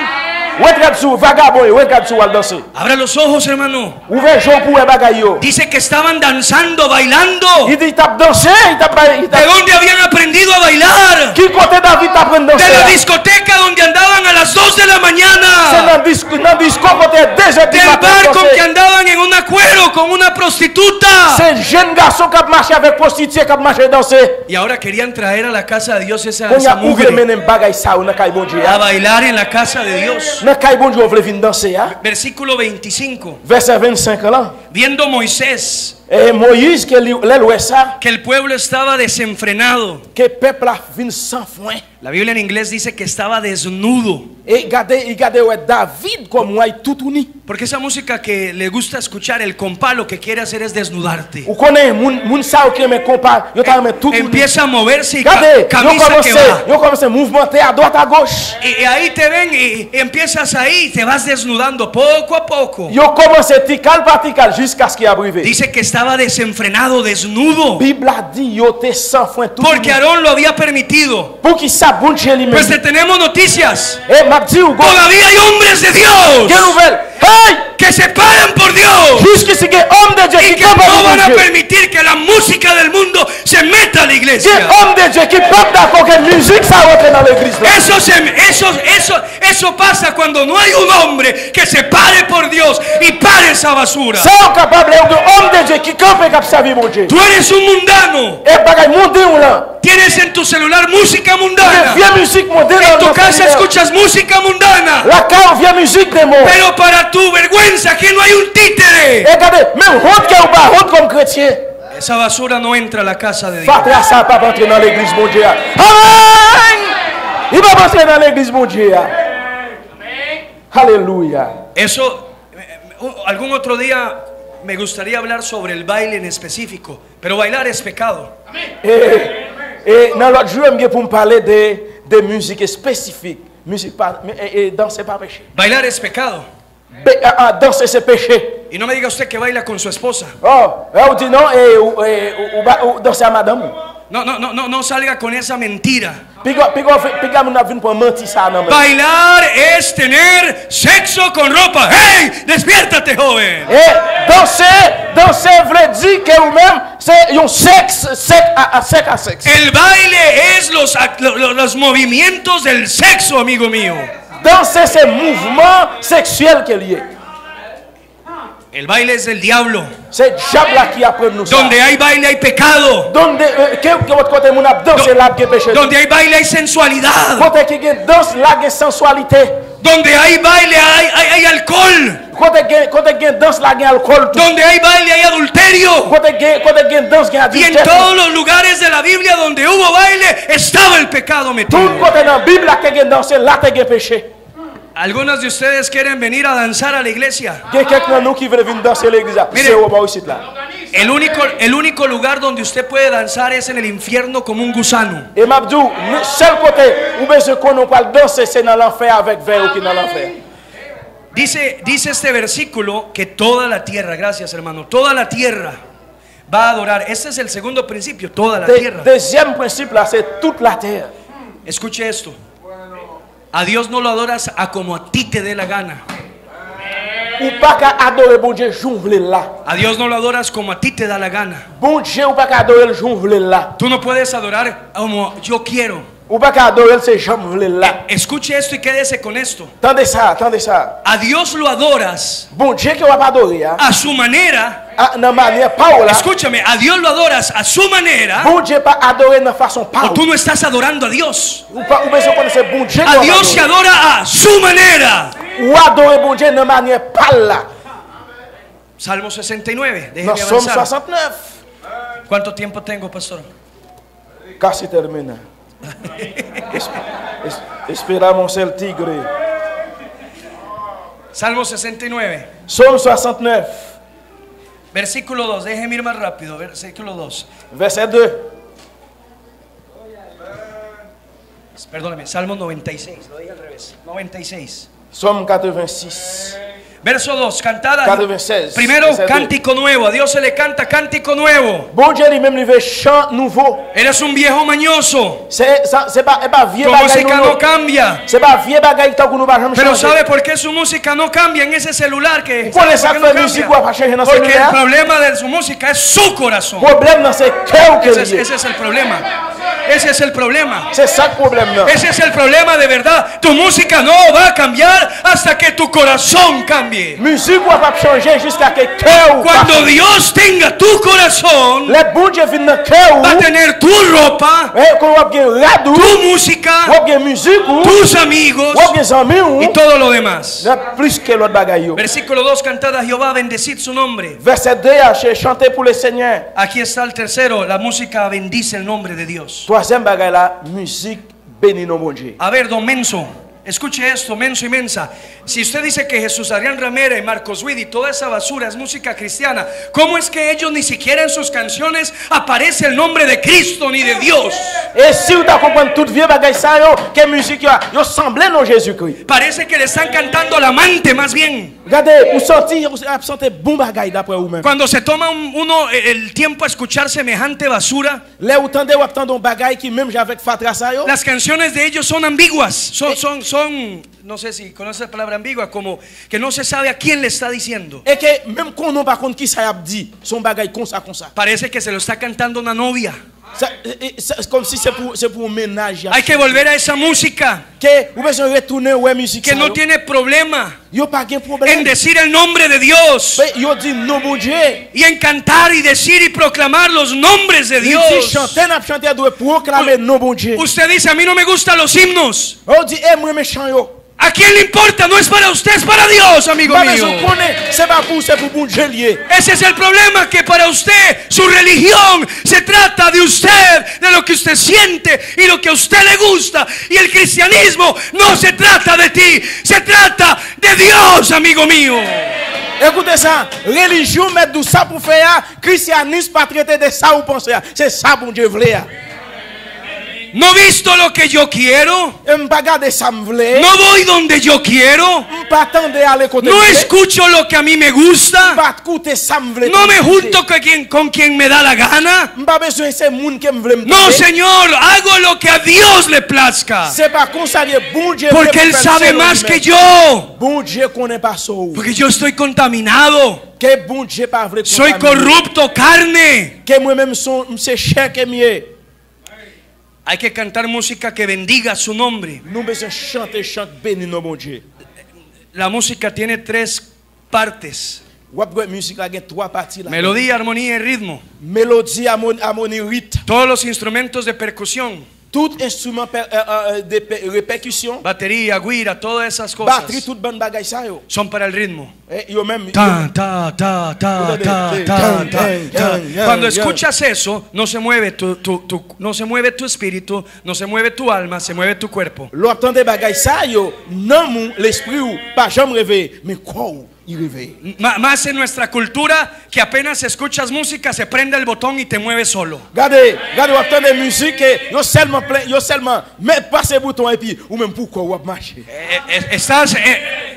[SPEAKER 2] Retraite sous vagabond, retraite sous al danser.
[SPEAKER 1] Abra los ojos, hermano.
[SPEAKER 2] Ouvert jour pour bagaille yo.
[SPEAKER 1] Dice que estaban danzando, bailando.
[SPEAKER 2] Il dit t'a dansé,
[SPEAKER 1] ¿De dónde habían aprendido a bailar?
[SPEAKER 2] Qui côté David t'apprend danser?
[SPEAKER 1] De la discoteca donde andaban a las 2 de la
[SPEAKER 2] C'est
[SPEAKER 1] mañana.
[SPEAKER 2] dans disco côté 2h du
[SPEAKER 1] Del
[SPEAKER 2] matin.
[SPEAKER 1] bar con que andaban en un cuero con una prostituta.
[SPEAKER 2] C'est jeune garçon qui marche avec prostituée qui marche danser.
[SPEAKER 1] Y ahora querían traer a la casa de Dios esa
[SPEAKER 2] Quand y a ouvert
[SPEAKER 1] mugre
[SPEAKER 2] menem bagaille ça ou dans caille bon Dieu.
[SPEAKER 1] a bailar en la casa de Dios.
[SPEAKER 2] Dans caille bon Dieu on veut venir danser hein.
[SPEAKER 1] Versículo 25.
[SPEAKER 2] Verset 25 là.
[SPEAKER 1] Viendo Moisés
[SPEAKER 2] Et Moïse que l'oué ça
[SPEAKER 1] que el pueblo estaba desenfrenado.
[SPEAKER 2] que peuple a vinn sans foin.
[SPEAKER 1] La Biblia en inglés dice que estaba desnudo.
[SPEAKER 2] Et regardez ouais David comme moi tout uni.
[SPEAKER 1] Porque esa música que le gusta escuchar, el compás lo que quiere hacer es desnudarte.
[SPEAKER 2] Ou connaît moun ça qui me compare, yo t'a met tout uni.
[SPEAKER 1] Empieza a moverse y
[SPEAKER 2] Regardez,
[SPEAKER 1] camisa que va.
[SPEAKER 2] yo commencé mouvementer à droite à gauche.
[SPEAKER 1] Y ahí te ven y empiezas ahí y te vas desnudando poco a poco.
[SPEAKER 2] Yo commencé tical par tical jusqu'à ce qu'il arrive.
[SPEAKER 1] Dice que estaba desenfrenado, desnudo.
[SPEAKER 2] Bible a dit yo te sans foin tout.
[SPEAKER 1] Porque Aarón lo había permitido.
[SPEAKER 2] Pour qui ça bon Dieu lui
[SPEAKER 1] Pues
[SPEAKER 2] même.
[SPEAKER 1] te tenemos noticias.
[SPEAKER 2] Et m'a dit ou go.
[SPEAKER 1] Todavía hay hombres de
[SPEAKER 2] Quelle
[SPEAKER 1] Dios
[SPEAKER 2] nouvelle? Hey!
[SPEAKER 1] que se paran por Dios.
[SPEAKER 2] Jusqu'à
[SPEAKER 3] Si que homme de Dieu
[SPEAKER 1] y
[SPEAKER 3] qui
[SPEAKER 1] que
[SPEAKER 3] campe
[SPEAKER 1] no
[SPEAKER 3] avec
[SPEAKER 1] van a
[SPEAKER 3] Dieu.
[SPEAKER 1] permitir que la música del mundo se meta a la
[SPEAKER 3] Que
[SPEAKER 1] iglesia.
[SPEAKER 3] homme de Dieu qui peut d'accord que musique ça rentre dans l'église là.
[SPEAKER 1] Eso pasa cuando no hay un hombre que se pare por Dios y pare esa basura.
[SPEAKER 3] Ça on capable de homme de Dieu qui campe et qui servir mon Dieu.
[SPEAKER 1] Tú eres un mundano.
[SPEAKER 3] Et bagay monter ou là.
[SPEAKER 1] Tienes en tu celular música
[SPEAKER 3] Que
[SPEAKER 1] mundana.
[SPEAKER 3] vieille musique monter
[SPEAKER 1] En
[SPEAKER 3] dans
[SPEAKER 1] tu casa escuchas música mundana.
[SPEAKER 3] la car vieille musique des mots.
[SPEAKER 1] Pero para tu vergüenza que no hay un títere.
[SPEAKER 3] Et regardez, même honte que ou pas honte comme chrétien.
[SPEAKER 1] Esa basura no entra a la casa de Dios.
[SPEAKER 3] Fatra ça pas entrer dans l'église mon Dieu. Amen. Il va pas entrer dans l'église mon Dieu. Alléluia.
[SPEAKER 1] Eso, algún otro día me gustaría hablar sobre el baile en específico, pero bailar es pecado.
[SPEAKER 3] Et dans l'autre jour, je pour me parler de musique spécifique. Musique pas, et danser pas péché.
[SPEAKER 1] Bailar es pecado.
[SPEAKER 3] Danser c'est péché.
[SPEAKER 1] Y no me diga usted que baila con su esposa.
[SPEAKER 3] Oh, on dit non, ou danser à madame.
[SPEAKER 1] No salga con esa mentira.
[SPEAKER 3] Piga mon avis pour mentir ça non.
[SPEAKER 1] Bailar es tener sexo con ropa. ¡Hey! ¡Despiértate, joven!
[SPEAKER 3] Et danser veut dire que ou même c'est un sexe à sexe.
[SPEAKER 1] El baile es los movimientos del sexo, amigo mío.
[SPEAKER 3] Danser c'est mouvement sexuel qui est lié.
[SPEAKER 1] El baile es del diablo.
[SPEAKER 3] C'est le diable là qui apprend nous ça.
[SPEAKER 1] Donde hay baile hay pecado.
[SPEAKER 3] Donde que votre côté mon a danser là qui péché.
[SPEAKER 1] Donde hay baile hay sensualidad.
[SPEAKER 3] Côté qui danse là qui sensualité.
[SPEAKER 1] Donde hay baile hay alcohol.
[SPEAKER 3] Côté qui danse là qui alcool.
[SPEAKER 1] Donde hay baile hay adulterio.
[SPEAKER 3] Côté qui danse qui
[SPEAKER 1] Y en
[SPEAKER 3] adultère.
[SPEAKER 1] todos los lugares de la Biblia donde hubo baile estaba el pecado
[SPEAKER 3] Tout
[SPEAKER 1] metido.
[SPEAKER 3] côté dans la Bible là qui danse là qui péché.
[SPEAKER 1] Algunos de ustedes quieren venir a danzar a la iglesia.
[SPEAKER 3] Il y a quelqu'un de nous qui veut venir danser l'église. C'est au bas ici là.
[SPEAKER 1] El único lugar donde usted puede danzar es en el infierno como un gusano.
[SPEAKER 3] Et Mabdou, le seul côté où besoin qu'on nous parle danser c'est dans l'enfer avec verre qui dans l'enfer.
[SPEAKER 1] Dice este versículo que toda la tierra, gracias hermano, toda la tierra va a adorar. Este es el segundo principio, toda la tierra.
[SPEAKER 3] Deuxième principe là, c'est toute la terre.
[SPEAKER 1] Escuche esto. A Dios no lo adoras a como a ti te dé la gana.
[SPEAKER 3] Ou pas qu'à adorer bon Dieu jour là.
[SPEAKER 1] A Dios no lo adoras como a ti te da la gana.
[SPEAKER 3] Bon Dieu ou pas qu'à adorer le jour là.
[SPEAKER 1] Tú no puedes adorar como yo quiero.
[SPEAKER 3] Ou pas qu'à adorer c'est jambe là.
[SPEAKER 1] Escuche esto y quédese con esto.
[SPEAKER 3] Tendez ça.
[SPEAKER 1] A Dios lo adoras
[SPEAKER 3] Bon Dieu qui va pas adorer
[SPEAKER 1] a su manera.
[SPEAKER 3] dans manière pas là.
[SPEAKER 1] Escúchame, a Dios lo adoras a su manera.
[SPEAKER 3] Bon Dieu pas adorer de façon pas.
[SPEAKER 1] O tú no estás adorando a Dios.
[SPEAKER 3] Ou pas ou besoin connaître bon Dieu.
[SPEAKER 1] A Dios se adora a su manera.
[SPEAKER 3] Ou adorer bon Dieu de manière pas là.
[SPEAKER 1] Salmo 69.
[SPEAKER 3] Dans
[SPEAKER 1] Déjeme
[SPEAKER 3] Somme
[SPEAKER 1] avanzar.
[SPEAKER 3] 69.
[SPEAKER 1] ¿Cuánto tiempo tengo, pastor?
[SPEAKER 3] Casi termina. Esperamos el tigre.
[SPEAKER 1] Salmo 69.
[SPEAKER 3] Somme 69.
[SPEAKER 1] Versículo 2. Déjeme ir más rápido. Versículo 2.
[SPEAKER 3] Verset 2.
[SPEAKER 1] Perdóneme. Salmo 96. Lo dije al revés. 96.
[SPEAKER 3] Somme 86.
[SPEAKER 1] Verso 2. Cantada.
[SPEAKER 3] 96.
[SPEAKER 1] Primero,
[SPEAKER 3] Verset 2.
[SPEAKER 1] cántico nuevo. A Dios se le canta cántico nuevo.
[SPEAKER 3] Bon Dieu lui-même lui fait chant nouveau.
[SPEAKER 1] Eres un viejo mañoso.
[SPEAKER 3] C'est pas vieux
[SPEAKER 1] Tu música
[SPEAKER 3] bagaille.
[SPEAKER 1] no cambia.
[SPEAKER 3] C'est pas vieux bagaille tant que nous pas jamais
[SPEAKER 1] Pero
[SPEAKER 3] changer.
[SPEAKER 1] ¿sabe por qué su música no cambia en ese celular?
[SPEAKER 3] Por esa
[SPEAKER 1] ¿Sabe por qué no
[SPEAKER 3] musique
[SPEAKER 1] cambia?
[SPEAKER 3] va changer dans
[SPEAKER 1] Porque el
[SPEAKER 3] celui-là.
[SPEAKER 1] problema de su música es su corazón.
[SPEAKER 3] Problème dans c'est cœur que
[SPEAKER 1] Ese
[SPEAKER 3] lié.
[SPEAKER 1] es el problema. Ese es el problema.
[SPEAKER 3] C'est ça le problème là.
[SPEAKER 1] Ese es el problema de verdad. Tu música no va a cambiar hasta que tu corazón cambie.
[SPEAKER 3] Musique va pas changer jusqu'à que cœur.
[SPEAKER 1] Cuando Dios tenga tu corazón,
[SPEAKER 3] Les bon Dieu vient dans cœur.
[SPEAKER 1] va a tener tu ropa,
[SPEAKER 3] Et qu'on va bien radou.
[SPEAKER 1] tu música,
[SPEAKER 3] Va bien musique ou.
[SPEAKER 1] tus amigos
[SPEAKER 3] Va bien amis ou.
[SPEAKER 1] y todo lo demás.
[SPEAKER 3] Plus que l'autre bagaille.
[SPEAKER 1] Versículo 2, cantad a Jehová, bendecid su nombre.
[SPEAKER 3] Verset 2, chanter pour le Seigneur.
[SPEAKER 1] Aquí está el tercero, la música bendice el nombre de Dios.
[SPEAKER 3] Troisième bagaille là, musique bénit nos bon Dieu.
[SPEAKER 1] A ver, don Menso, escuche esto, Menso y Mensa. Si usted dice que Jesús Adrián Ramera y Marcos Witt y toda esa basura es música cristiana, ¿cómo es que ellos ni siquiera en sus canciones aparece el nombre de Cristo ni de Dios?
[SPEAKER 3] Et si vous comprenez toute vieux bagaille ça yo, que musique yo semblait non Jésus-Christ.
[SPEAKER 1] Parece que le están cantando al amante más bien.
[SPEAKER 3] Regardez, vous sentez bon bagaille d'après vous même.
[SPEAKER 1] Cuando se toma uno el tiempo a escuchar semejante basura,
[SPEAKER 3] Là vous entendez un bagaille qui même avec fatra ça yo.
[SPEAKER 1] las canciones de ellos son ambiguas, son no sé si conoce la palabra ambigua, como que no se sabe a quién le está diciendo.
[SPEAKER 3] Et que même qu'on non pas contre qui ça y a dit, son bagay comme ça.
[SPEAKER 1] Parece que se lo está cantando una novia.
[SPEAKER 3] C'est comme si c'est pour un ménage.
[SPEAKER 1] Hay que volver a esa música
[SPEAKER 3] Que vous besoin retourner ouais musique
[SPEAKER 1] que
[SPEAKER 3] ça.
[SPEAKER 1] no tiene problema
[SPEAKER 3] Yo pas de
[SPEAKER 1] en
[SPEAKER 3] problème.
[SPEAKER 1] decir el nombre de Dios
[SPEAKER 3] Yo dit non bon Dieu.
[SPEAKER 1] y en cantar y decir y proclamar los nombres de
[SPEAKER 3] Si
[SPEAKER 1] Dios.
[SPEAKER 3] chanter n'a chanter doit proclamer non bon Dieu.
[SPEAKER 1] Usted dice, a mí no me gustan los himnos.
[SPEAKER 3] On dit moi méchant yo.
[SPEAKER 1] ¿A quién le importa? No es para usted, es para Dios, amigo
[SPEAKER 3] Pas
[SPEAKER 1] mío.
[SPEAKER 3] besoin connaît, c'est pas pour c'est pour bon Dieu lié.
[SPEAKER 1] Ese es el problema, que para usted su religión se trata de usted, de lo que usted siente y lo que a usted le gusta. Y el cristianismo no se trata de ti, se trata de Dios, amigo mío.
[SPEAKER 3] Écoutez ça, religion met tout ça pour faire, christianisme pas traiter de ça ou penser. C'est ça bon Dieu voulait.
[SPEAKER 1] No visto lo que yo quiero,
[SPEAKER 3] M'pas garder ça me voulait.
[SPEAKER 1] no voy donde yo quiero,
[SPEAKER 3] M'pas attendre aller côté.
[SPEAKER 1] no escucho lo que a mí me gusta,
[SPEAKER 3] M'pas écouter ça me voulait.
[SPEAKER 1] no me junto con quien me da la gana.
[SPEAKER 3] M'pas besoin c'est moun qui me voulait.
[SPEAKER 1] No, Señor, hago lo que a Dios le plazca,
[SPEAKER 3] C'est pas comme ça que bon Dieu.
[SPEAKER 1] porque Él sabe más que yo,
[SPEAKER 3] Bon Dieu connaît pas ça.
[SPEAKER 1] porque yo estoy contaminado,
[SPEAKER 3] Que bon Dieu pas vrai.
[SPEAKER 1] soy corrupto, carne.
[SPEAKER 3] Que moi même son c'est cher que mieux.
[SPEAKER 1] Hay que cantar música que bendiga su nombre.
[SPEAKER 3] Nous besoin chanter béni nos bon Dieu.
[SPEAKER 1] La música tiene tres partes:
[SPEAKER 3] Wap musique a gen trois parties là.
[SPEAKER 1] melodía, armonía y ritmo.
[SPEAKER 3] Mélodie, harmonie, rythme.
[SPEAKER 1] Todos los instrumentos de percusión,
[SPEAKER 3] Tout instrument de répercussion,
[SPEAKER 1] batería, guira, todas esas
[SPEAKER 3] batterie,
[SPEAKER 1] cosas
[SPEAKER 3] tout bon bagay ça yo.
[SPEAKER 1] son para el ritmo.
[SPEAKER 3] Yo même
[SPEAKER 1] Ta, ta, ta, ta, ta, ta, ta. Cuando escuchas eso, no se mueve no se mueve tu espíritu, no se mueve tu alma, se mueve tu cuerpo.
[SPEAKER 3] l'entendre bagay ça yo, non mon l'esprit ou pas jamais réveillé, mais quoi il réveille.
[SPEAKER 1] Más en nuestra cultura, que apenas escuchas música, se prende el botón y te mueve solo.
[SPEAKER 3] Regardez, entendre musique yo seulement mais passer bouton et puis ou même pourquoi ou marcher.
[SPEAKER 1] Estás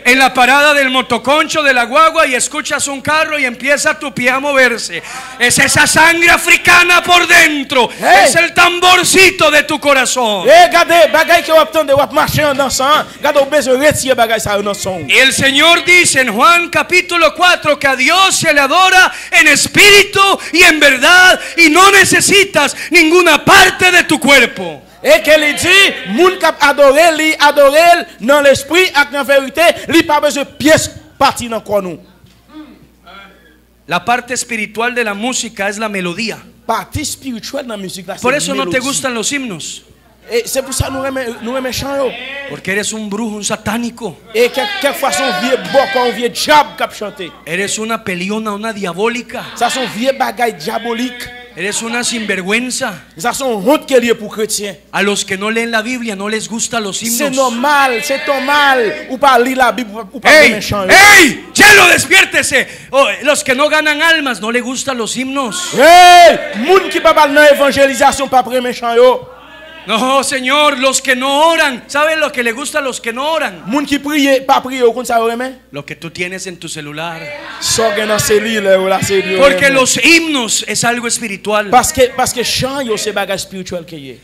[SPEAKER 1] en la parada del motoconcho, de la guagua, y escuchas un carro y empieza tu pie a moverse. Es esa sangre africana por dentro.
[SPEAKER 3] Hey.
[SPEAKER 1] Es el tamborcito de tu corazón.
[SPEAKER 3] Regardez, bagay que ou entendre ou marcher en dansant, regardez ou besoin retirer bagay ça dans son.
[SPEAKER 1] Y el Señor dice en Juan capítulo 4 que a Dios se le adora en espíritu y en verdad, y no necesitas ninguna parte de tu cuerpo.
[SPEAKER 3] Et qu'elle dit, moun kap adorer dans l'esprit et dans la vérité, li pas besoin pièce partie dans corps nous.
[SPEAKER 1] La parte espiritual de la música es la melodía.
[SPEAKER 3] Partie spirituelle dans la musique là.
[SPEAKER 1] Por eso no te gustan los himnos,
[SPEAKER 3] Et c'est pour ça nous aimons chant.
[SPEAKER 1] porque eres un brujo, un satánico.
[SPEAKER 3] Et quelquefois son vieux boc, un vieux diable qui chanter.
[SPEAKER 1] Eres una peliona, una diabólica.
[SPEAKER 3] Ça son vieux bagay diabolique.
[SPEAKER 1] Eres una sinvergüenza.
[SPEAKER 3] Ça son honte qui est lié pour chrétien.
[SPEAKER 1] A los que no leen la Biblia no les gustan los
[SPEAKER 3] C'est
[SPEAKER 1] himnos.
[SPEAKER 3] normal, ou pas lire la Bible ou pas
[SPEAKER 1] ¡Ey!
[SPEAKER 3] aimer chant.
[SPEAKER 1] ¡Ey! ¡Chelo, despiértese! Oh, los que no ganan almas no les gustan los himnos.
[SPEAKER 3] Hey, moun qui pas dans évangélisation pas aimer chant yo.
[SPEAKER 1] No, Señor, los que no oran. ¿Saben lo que le gusta a los que no oran?
[SPEAKER 3] Moun qui prie pas prier au compte ça aimer.
[SPEAKER 1] Lo que tú tienes en tu celular.
[SPEAKER 3] Sorgen dans cellule ou la cellule.
[SPEAKER 1] Porque los himnos es algo espiritual.
[SPEAKER 3] Parce que chant yo c'est bagage spirituel que y.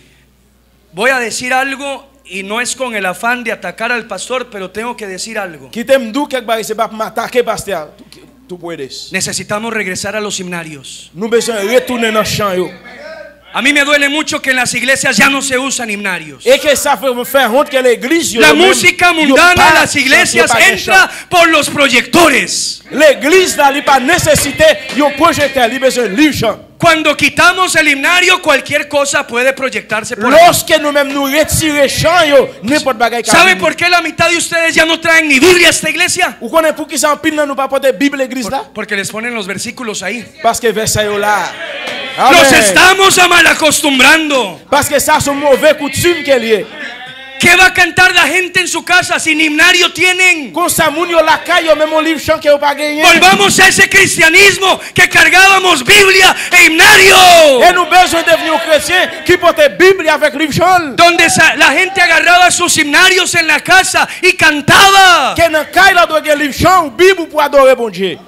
[SPEAKER 1] Voy a decir algo y no es con el afán de atacar al pastor, pero tengo que decir algo.
[SPEAKER 3] Qui t'aime dou quelque bagage c'est pas pour m'attaquer pasteur. Tout puedes.
[SPEAKER 1] Necesitamos regresar a los himnarios.
[SPEAKER 3] Nous besoin retourner dans chant yo.
[SPEAKER 1] A mí me duele mucho que en las iglesias ya no se usan himnarios.
[SPEAKER 3] Et que ça fait me faire honte que l'église
[SPEAKER 1] La música mundana en las iglesias entra por los proyectores.
[SPEAKER 3] L'église là il pas nécessité yo projecteur, il besoin livre chant.
[SPEAKER 1] Cuando quitamos el himnario, cualquier cosa puede proyectarse por ahí.
[SPEAKER 3] Lorsque nous-mêmes nous retirer chant yo, n'importe bagage.
[SPEAKER 1] ¿Sabe por qué la mitad de ustedes ya no traen ni Biblia a esta iglesia?
[SPEAKER 3] Ou connaît pour qui ça en pile nous pas porter Bible l'église là?
[SPEAKER 1] Porque les ponen los versículos ahí.
[SPEAKER 3] Parce que verset yo là.
[SPEAKER 1] Los estamos mal acostumbrando.
[SPEAKER 3] Parce que ça sont mauvais coutumes qu'elle est.
[SPEAKER 1] ¿Qué va a cantar la gente en su casa si ni himnario tienen?
[SPEAKER 3] Comme ça moun yo la caille yo même un livre chant que yo pas gagné.
[SPEAKER 1] Volvamos a ese cristianismo que cargábamos Biblia e himnario.
[SPEAKER 3] Et nous besoin de devenir chrétiens qui portent Bible avec livre chant.
[SPEAKER 1] Donde la gente agarraba sus himnarios en la casa y cantaba.
[SPEAKER 3] Que dans caille là doit livre chant ou Bible pour adorer bon Dieu.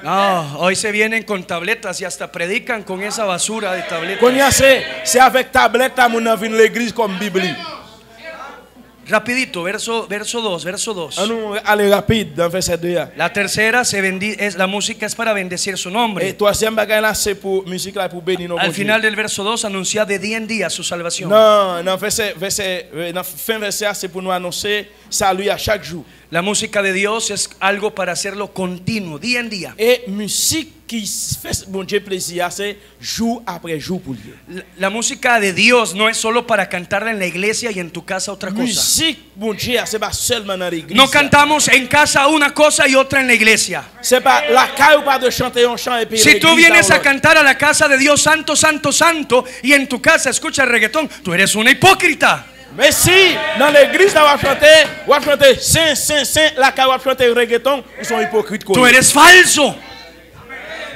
[SPEAKER 1] No, hoy se vienen con tabletas y hasta predican con esa basura de tabletas.
[SPEAKER 3] Qu'on y a c'est avec tablette à mon vient l'église comme Bible.
[SPEAKER 1] Rapidito, verso 2.
[SPEAKER 3] On nous aller rapide dans verset 2.
[SPEAKER 1] La tercera la música es para bendecir su
[SPEAKER 3] Et
[SPEAKER 1] nombre.
[SPEAKER 3] troisième bagage là c'est pour musique là pour bénir nos
[SPEAKER 1] Al
[SPEAKER 3] bon Dieu.
[SPEAKER 1] final del verso 2 anuncia de día en día su salvación.
[SPEAKER 3] Non, dans fin verset c'est pour nous annoncer salut à chaque jour.
[SPEAKER 1] La música de Dios es algo para hacerlo continuo, día en día.
[SPEAKER 3] Et musique qui fait bon Dieu plaisir, c'est jour après jour pour Dieu.
[SPEAKER 1] La música de Dios no es solo para cantarla en la iglesia y en tu casa otra cosa.
[SPEAKER 3] Musique bon Dieu, c'est pas seulement dans l'église.
[SPEAKER 1] No cantamos en casa una cosa y otra en la iglesia.
[SPEAKER 3] C'est pas la caille ou pas de chanter un chant et puis
[SPEAKER 1] Si tú
[SPEAKER 3] l'église
[SPEAKER 1] vienes
[SPEAKER 3] dans
[SPEAKER 1] a
[SPEAKER 3] l'autre.
[SPEAKER 1] cantar a la casa de Dios santo, santo, santo y en tu casa escuchas reggaetón, tú eres una hipócrita.
[SPEAKER 3] Mais si dans l'église on va chanter saint, la caille va chanter reggaeton, ils sont hypocrites.
[SPEAKER 1] Tú eres falso.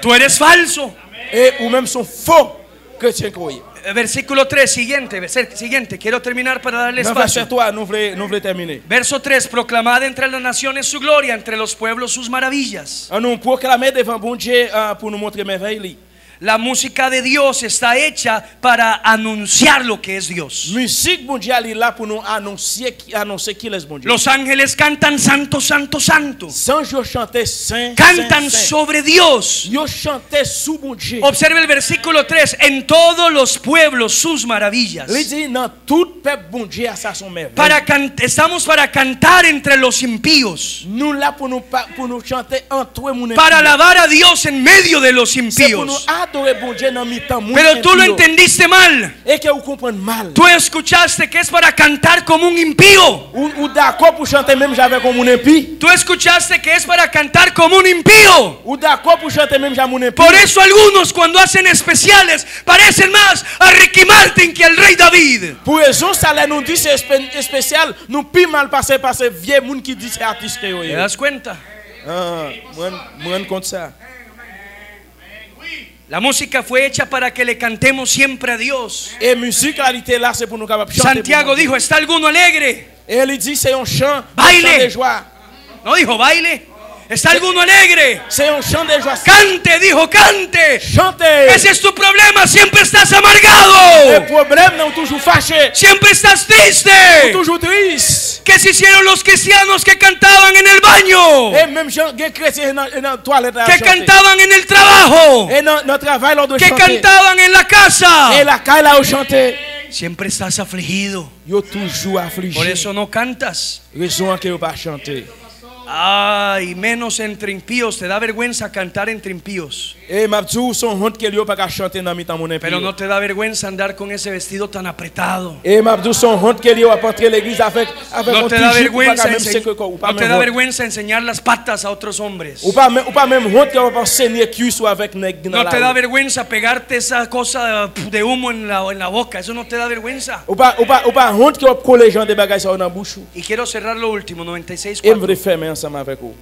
[SPEAKER 1] Tú eres falso.
[SPEAKER 3] Et ou même sont faux chrétiens croyants.
[SPEAKER 1] Versículo 3, siguiente. Quiero terminar para darle
[SPEAKER 3] Dans verset
[SPEAKER 1] espacio.
[SPEAKER 3] 3, nous voulons terminer.
[SPEAKER 1] Verso 3, proclamad entre las naciones su gloria, entre los pueblos sus maravillas.
[SPEAKER 3] On nous proclamer devant bon Dieu pour nous montrer merveille.
[SPEAKER 1] La música de Dios está hecha para anunciar lo que es Dios.
[SPEAKER 3] Musique bon Dieu est là pour nous annoncer qu'il est bon Dieu.
[SPEAKER 1] Los ángeles cantan santo, santo, santo.
[SPEAKER 3] Sans je chanter saint,
[SPEAKER 1] Cantan
[SPEAKER 3] saint, saint.
[SPEAKER 1] sobre Dios.
[SPEAKER 3] Yo chantais sous bon Dieu.
[SPEAKER 1] Observe el versículo 3, en todos los pueblos sus maravillas.
[SPEAKER 3] Il dit dans tout peuple bon Dieu a sa son merveille.
[SPEAKER 1] Estamos para cantar entre los impíos.
[SPEAKER 3] Nous là pour nous chanter entre mon
[SPEAKER 1] Para alabar a Dios en medio de los
[SPEAKER 3] c'est pour nous
[SPEAKER 1] impíos.
[SPEAKER 3] adorer bon Dieu dans mi-temps mon
[SPEAKER 1] Pero tú lo
[SPEAKER 3] impio.
[SPEAKER 1] entendiste mal.
[SPEAKER 3] Et que vous comprenez mal.
[SPEAKER 1] Tú escuchaste que es para cantar como un impío.
[SPEAKER 3] Ou d'accord pour chanter même j'avais comme mon impie.
[SPEAKER 1] Tú escuchaste que es para cantar como un impío.
[SPEAKER 3] Ou d'accord pour chanter même j'avais mon impie.
[SPEAKER 1] Por eso algunos cuando hacen especiales parecen más a Ricky Martin que al rey David.
[SPEAKER 3] Pour raison ça là nous dit c'est spécial, nous plus mal passer parce que vieux monde qui dit c'est artiste que
[SPEAKER 1] ¿Te das cuenta?
[SPEAKER 3] moi compte ça.
[SPEAKER 1] La música fue hecha para que le cantemos siempre a Dios.
[SPEAKER 3] Et musicalité là c'est pour nous capable chanter.
[SPEAKER 1] Santiago dijo, ¿está alguno alegre?
[SPEAKER 3] Et il dit c'est un chant,
[SPEAKER 1] Baile.
[SPEAKER 3] un chant de joie.
[SPEAKER 1] No dijo baile. ¿Está alguno alegre?
[SPEAKER 3] C'est un chant de joie.
[SPEAKER 1] Cante, dijo cante.
[SPEAKER 3] Chantez.
[SPEAKER 1] Ese es tu problema, siempre estás
[SPEAKER 3] Le
[SPEAKER 1] amargado.
[SPEAKER 3] problème non toujours fâché,
[SPEAKER 1] Siempre estás triste.
[SPEAKER 3] toujours triste.
[SPEAKER 1] ¿Qué se hicieron los cristianos que cantaban en el baño?
[SPEAKER 3] Et même gens des chrétiens dans la toilette à
[SPEAKER 1] Que
[SPEAKER 3] chanter.
[SPEAKER 1] cantaban en el trabajo.
[SPEAKER 3] Et dans notre travail lors de
[SPEAKER 1] Que
[SPEAKER 3] chanter.
[SPEAKER 1] cantaban en la
[SPEAKER 3] Et
[SPEAKER 1] casa.
[SPEAKER 3] la caille là où chanter.
[SPEAKER 1] Siempre estás afligido.
[SPEAKER 3] Yo toujours affligé.
[SPEAKER 1] Por eso no cantas.
[SPEAKER 3] Raison que yo pas chanter.
[SPEAKER 1] Ay, menos entre impíos. Te da vergüenza cantar entre impíos.
[SPEAKER 3] Et m'a dit son honte que yo pas chanter dans mi-temps mon impie.
[SPEAKER 1] Pero no te da vergüenza andar con ese vestido tan apretado.
[SPEAKER 3] Et m'a dit son honte que yo a entrer l'église avec
[SPEAKER 1] No
[SPEAKER 3] un
[SPEAKER 1] te da
[SPEAKER 3] t-shirt ou pas
[SPEAKER 1] vergüenza,
[SPEAKER 3] même c'est que ou pas
[SPEAKER 1] no te
[SPEAKER 3] même
[SPEAKER 1] da
[SPEAKER 3] honte.
[SPEAKER 1] vergüenza enseñar las patas a otros hombres.
[SPEAKER 3] Ou pas même honte que on va enseigner cuisse ou avec nèg dans
[SPEAKER 1] No
[SPEAKER 3] la
[SPEAKER 1] te da
[SPEAKER 3] rue.
[SPEAKER 1] vergüenza pegarte esa cosa de humo en la boca. Eso no te da vergüenza.
[SPEAKER 3] Ou pas honte que on colle les gens des bagages dans la bouche.
[SPEAKER 1] Y quiero cerrar lo último, 96.4.
[SPEAKER 3] Et me refermer ensemble avec vous.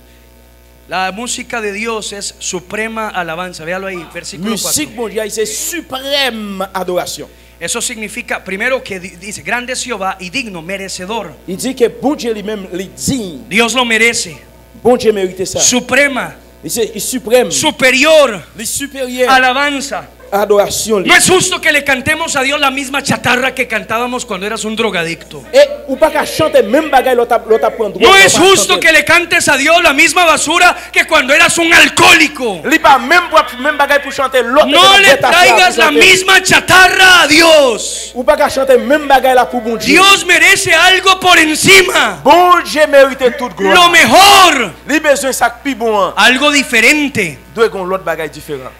[SPEAKER 1] La música de Dios es suprema alabanza. Véalo ahí, versículo 4.
[SPEAKER 3] Musique bon Dieu c'est suprême adoration.
[SPEAKER 1] Eso significa, primero que dice, grande es Jehová y digno, merecedor.
[SPEAKER 3] Il dit que bon Dieu lui-même est digne.
[SPEAKER 1] Dios lo merece.
[SPEAKER 3] Bon Dieu mérite ça.
[SPEAKER 1] Suprema,
[SPEAKER 3] Il est suprême.
[SPEAKER 1] superior,
[SPEAKER 3] Le supérieur
[SPEAKER 1] alabanza.
[SPEAKER 3] adoration.
[SPEAKER 1] No es justo que le cantemos a Dios la misma chatarra que cantábamos cuando eras un drogadicto.
[SPEAKER 3] Et ou pas qu'à chanter même bagaille l'autre prendre.
[SPEAKER 1] No es justo que le cantes a Dios la misma basura que cuando eras un alcohólico.
[SPEAKER 3] Li pas même bagaille pour chanter l'autre.
[SPEAKER 1] No le traigas la misma chatarra a Dios.
[SPEAKER 3] Ou pas qu'à chanter même bagaille là pour bon Dieu.
[SPEAKER 1] Dios merece algo por encima.
[SPEAKER 3] Bon Dieu mérite toute gloire.
[SPEAKER 1] Lo mejor.
[SPEAKER 3] Li besoin ça plus bon.
[SPEAKER 1] Algo diferente.
[SPEAKER 3] Doit qu'on l'autre bagaille différent.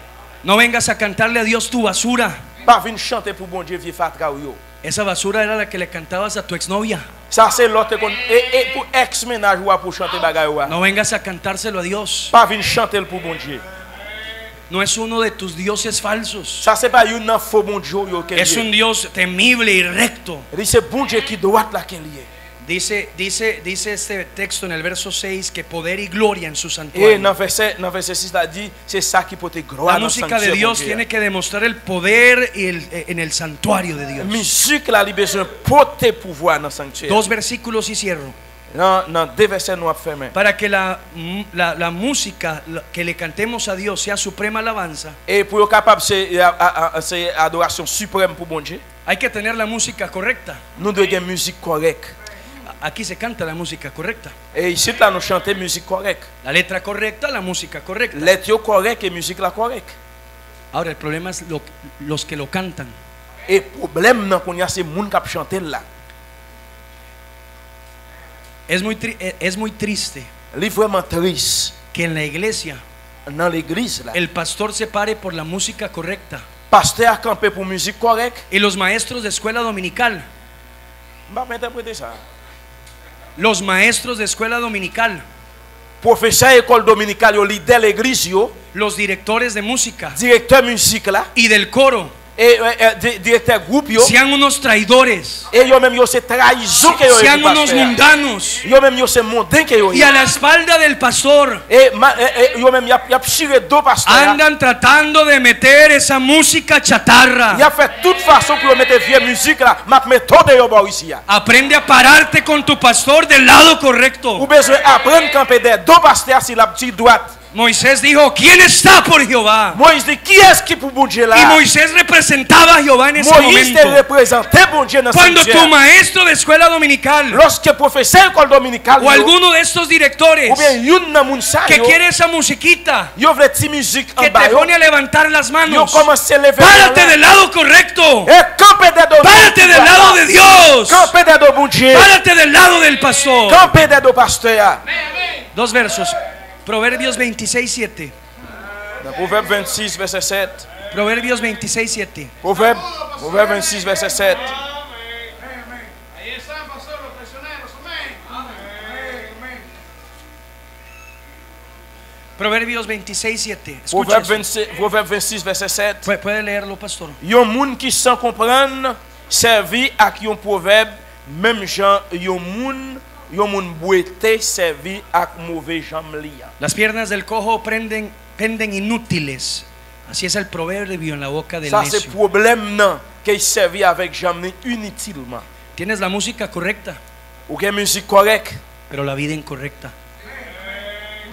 [SPEAKER 1] No vengas a cantarle a Dios tu basura.
[SPEAKER 3] Pas venir chanter pour bon Dieu vieux fatra ou yo.
[SPEAKER 1] Esa basura era la que le cantabas a tu exnovia.
[SPEAKER 3] Ça c'est l'autre qu'on et pour ex ménage ou pour chanter bagaille ou.
[SPEAKER 1] No vengas a cantárselo a Dios.
[SPEAKER 3] Pas venir chanter pour bon Dieu.
[SPEAKER 1] No es uno de tus dioses falsos.
[SPEAKER 3] Ça c'est pas une faux bon Dieu yo que
[SPEAKER 1] Es un Dios temible y recto.
[SPEAKER 3] c'est bon Dieu qui doit la qu'elle est.
[SPEAKER 1] Dice este texto en el verso 6 que poder y gloria en su
[SPEAKER 3] Et
[SPEAKER 1] santuario.
[SPEAKER 3] dans verset 6 là dit c'est ça qui peut te gloire
[SPEAKER 1] La
[SPEAKER 3] dans
[SPEAKER 1] música de
[SPEAKER 3] sanctuaire
[SPEAKER 1] Dios
[SPEAKER 3] bon Dieu.
[SPEAKER 1] tiene que demostrar el poder en el santuario de Dios.
[SPEAKER 3] Musique la besoin porter pouvoir dans sanctuaire.
[SPEAKER 1] Dos versículos y cierro.
[SPEAKER 3] Non, deux versets nous fermés.
[SPEAKER 1] Para que la música que le cantemos a Dios sea suprema alabanza,
[SPEAKER 3] Et pour être capable c'est adoration suprême pour bon Dieu.
[SPEAKER 1] hay que tener la música correcta.
[SPEAKER 3] Nous devons avoir une musique correcte.
[SPEAKER 1] aquí se canta la música correcta.
[SPEAKER 3] Et ici, là, nous chantons musique correcte.
[SPEAKER 1] La letra correcta, la música correcta.
[SPEAKER 3] Lettre correcte et musique la correcte.
[SPEAKER 1] Ahora el problema es los que lo cantan.
[SPEAKER 3] Et problème, non, qu'on y a, c'est les gens qui chantent là.
[SPEAKER 1] Es muy triste
[SPEAKER 3] C'est vraiment triste.
[SPEAKER 1] que en la iglesia
[SPEAKER 3] Dans l'église, là,
[SPEAKER 1] el pastor se pare por la música correcta
[SPEAKER 3] pasteur a campé pour musique correcte.
[SPEAKER 1] y los maestros de escuela dominical,
[SPEAKER 3] Je vais interpréter ça.
[SPEAKER 1] los maestros de escuela dominical,
[SPEAKER 3] Professeur école dominicale, yo leader l'église, yo,
[SPEAKER 1] los directores de música
[SPEAKER 3] directeur musique là,
[SPEAKER 1] y del coro
[SPEAKER 3] et directeur groupe yo,
[SPEAKER 1] sean unos traidores,
[SPEAKER 3] et yo même yo c'est trahison que yo
[SPEAKER 1] sean
[SPEAKER 3] yo
[SPEAKER 1] unos
[SPEAKER 3] pasteur.
[SPEAKER 1] mundanos,
[SPEAKER 3] Yo même yo c'est mondain que yo.
[SPEAKER 1] y a la espalda del pastor
[SPEAKER 3] Et yo même y a chiré deux pasteurs.
[SPEAKER 1] andan tratando de meter esa música
[SPEAKER 3] Il
[SPEAKER 1] chatarra.
[SPEAKER 3] a fait toute façon pour mettre vieille musique là, m'a méthode yo ba ici.
[SPEAKER 1] Aprende a pararte con tu pastor del lado
[SPEAKER 3] Ou
[SPEAKER 1] correcto.
[SPEAKER 3] besoin apprendre camper des deux pasteurs si la petite droite.
[SPEAKER 1] Moisés dijo, ¿quién está por Jehová?
[SPEAKER 3] Moïse dit qui est-ce qui pour bon Dieu là?
[SPEAKER 1] Y Moisés representaba a Jehová en ese
[SPEAKER 3] Moïse te
[SPEAKER 1] momento.
[SPEAKER 3] représentait bon Dieu dans
[SPEAKER 1] Cuando
[SPEAKER 3] ce
[SPEAKER 1] tu maestro de escuela dominical
[SPEAKER 3] lorsque professeur école dominicale
[SPEAKER 1] o alguno de estos directores
[SPEAKER 3] ou bien youn nan moun sa
[SPEAKER 1] que
[SPEAKER 3] yo,
[SPEAKER 1] quiere esa musiquita
[SPEAKER 3] yo vle ti musique
[SPEAKER 1] que
[SPEAKER 3] en bas
[SPEAKER 1] te
[SPEAKER 3] yo,
[SPEAKER 1] pone a levantar las
[SPEAKER 3] yo
[SPEAKER 1] manos,
[SPEAKER 3] commence à lever
[SPEAKER 1] párate del lado correcto,
[SPEAKER 3] et camper des dos.
[SPEAKER 1] párate del lado de Dios,
[SPEAKER 3] Camper des dos bon Dieu.
[SPEAKER 1] párate del lado del pastor.
[SPEAKER 3] Camper des dos pasteur.
[SPEAKER 1] Dos versos, Proverbios 26:7.
[SPEAKER 3] Dans Proverbe 26 verset 7.
[SPEAKER 1] Proverbios 26:7.
[SPEAKER 3] Proverbe 26 verset 7.
[SPEAKER 2] Ahí están, pastor, los prisioneros. Amén.
[SPEAKER 1] Proverbios 26:7.
[SPEAKER 3] Proverbe
[SPEAKER 1] Escucha,
[SPEAKER 3] 26 verset 7.
[SPEAKER 1] puede leerlo, pastor.
[SPEAKER 3] Yon moun qui sans comprendre servi ak yon proverbe même gens yon moun bouete servi ak mauvais jam liya.
[SPEAKER 1] Las piernas del cojo penden inútiles. Así es el proverbio en la boca del
[SPEAKER 3] Ça c'est
[SPEAKER 1] necio.
[SPEAKER 3] problème nan que servi avec jam ni inutilement.
[SPEAKER 1] Tienes la música correcta,
[SPEAKER 3] Ou gen musique correcte
[SPEAKER 1] pero la vida incorrecta.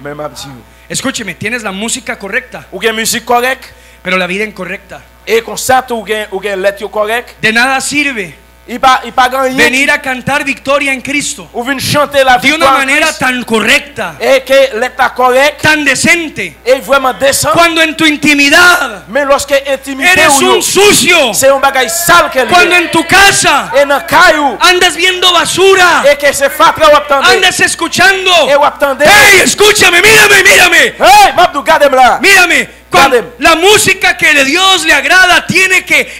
[SPEAKER 3] même a dit.
[SPEAKER 1] Escúcheme, tienes la música correcta,
[SPEAKER 3] Ou gen musique correcte
[SPEAKER 1] pero la vida incorrecta.
[SPEAKER 3] et comme ça ou gen lettre correcte,
[SPEAKER 1] De nada sirve
[SPEAKER 3] il pas gagner
[SPEAKER 1] venir a cantar victoria en Cristo
[SPEAKER 3] ou vinn chanter la
[SPEAKER 1] de una
[SPEAKER 3] victoire en
[SPEAKER 1] manera
[SPEAKER 3] Christ,
[SPEAKER 1] tan correcta,
[SPEAKER 3] et que lettre correcte
[SPEAKER 1] tan decente,
[SPEAKER 3] et vraiment décent,
[SPEAKER 1] cuando en tu intimidad
[SPEAKER 3] mais lorsque intimité
[SPEAKER 1] eres
[SPEAKER 3] ou yo,
[SPEAKER 1] un sucio,
[SPEAKER 3] c'est un bagay sale que
[SPEAKER 1] cuando
[SPEAKER 3] lié.
[SPEAKER 1] en tu casa
[SPEAKER 3] Et nan kayou
[SPEAKER 1] andas viendo basura,
[SPEAKER 3] et que c'est fatra ou attendez.
[SPEAKER 1] andas escuchando.
[SPEAKER 3] Et ou attendez.
[SPEAKER 1] Hey, escúchame, mírame.
[SPEAKER 3] Hey, Mabdou, gardez là.
[SPEAKER 1] Mírame, cuando
[SPEAKER 3] Dale.
[SPEAKER 1] la música que a Dios le agrada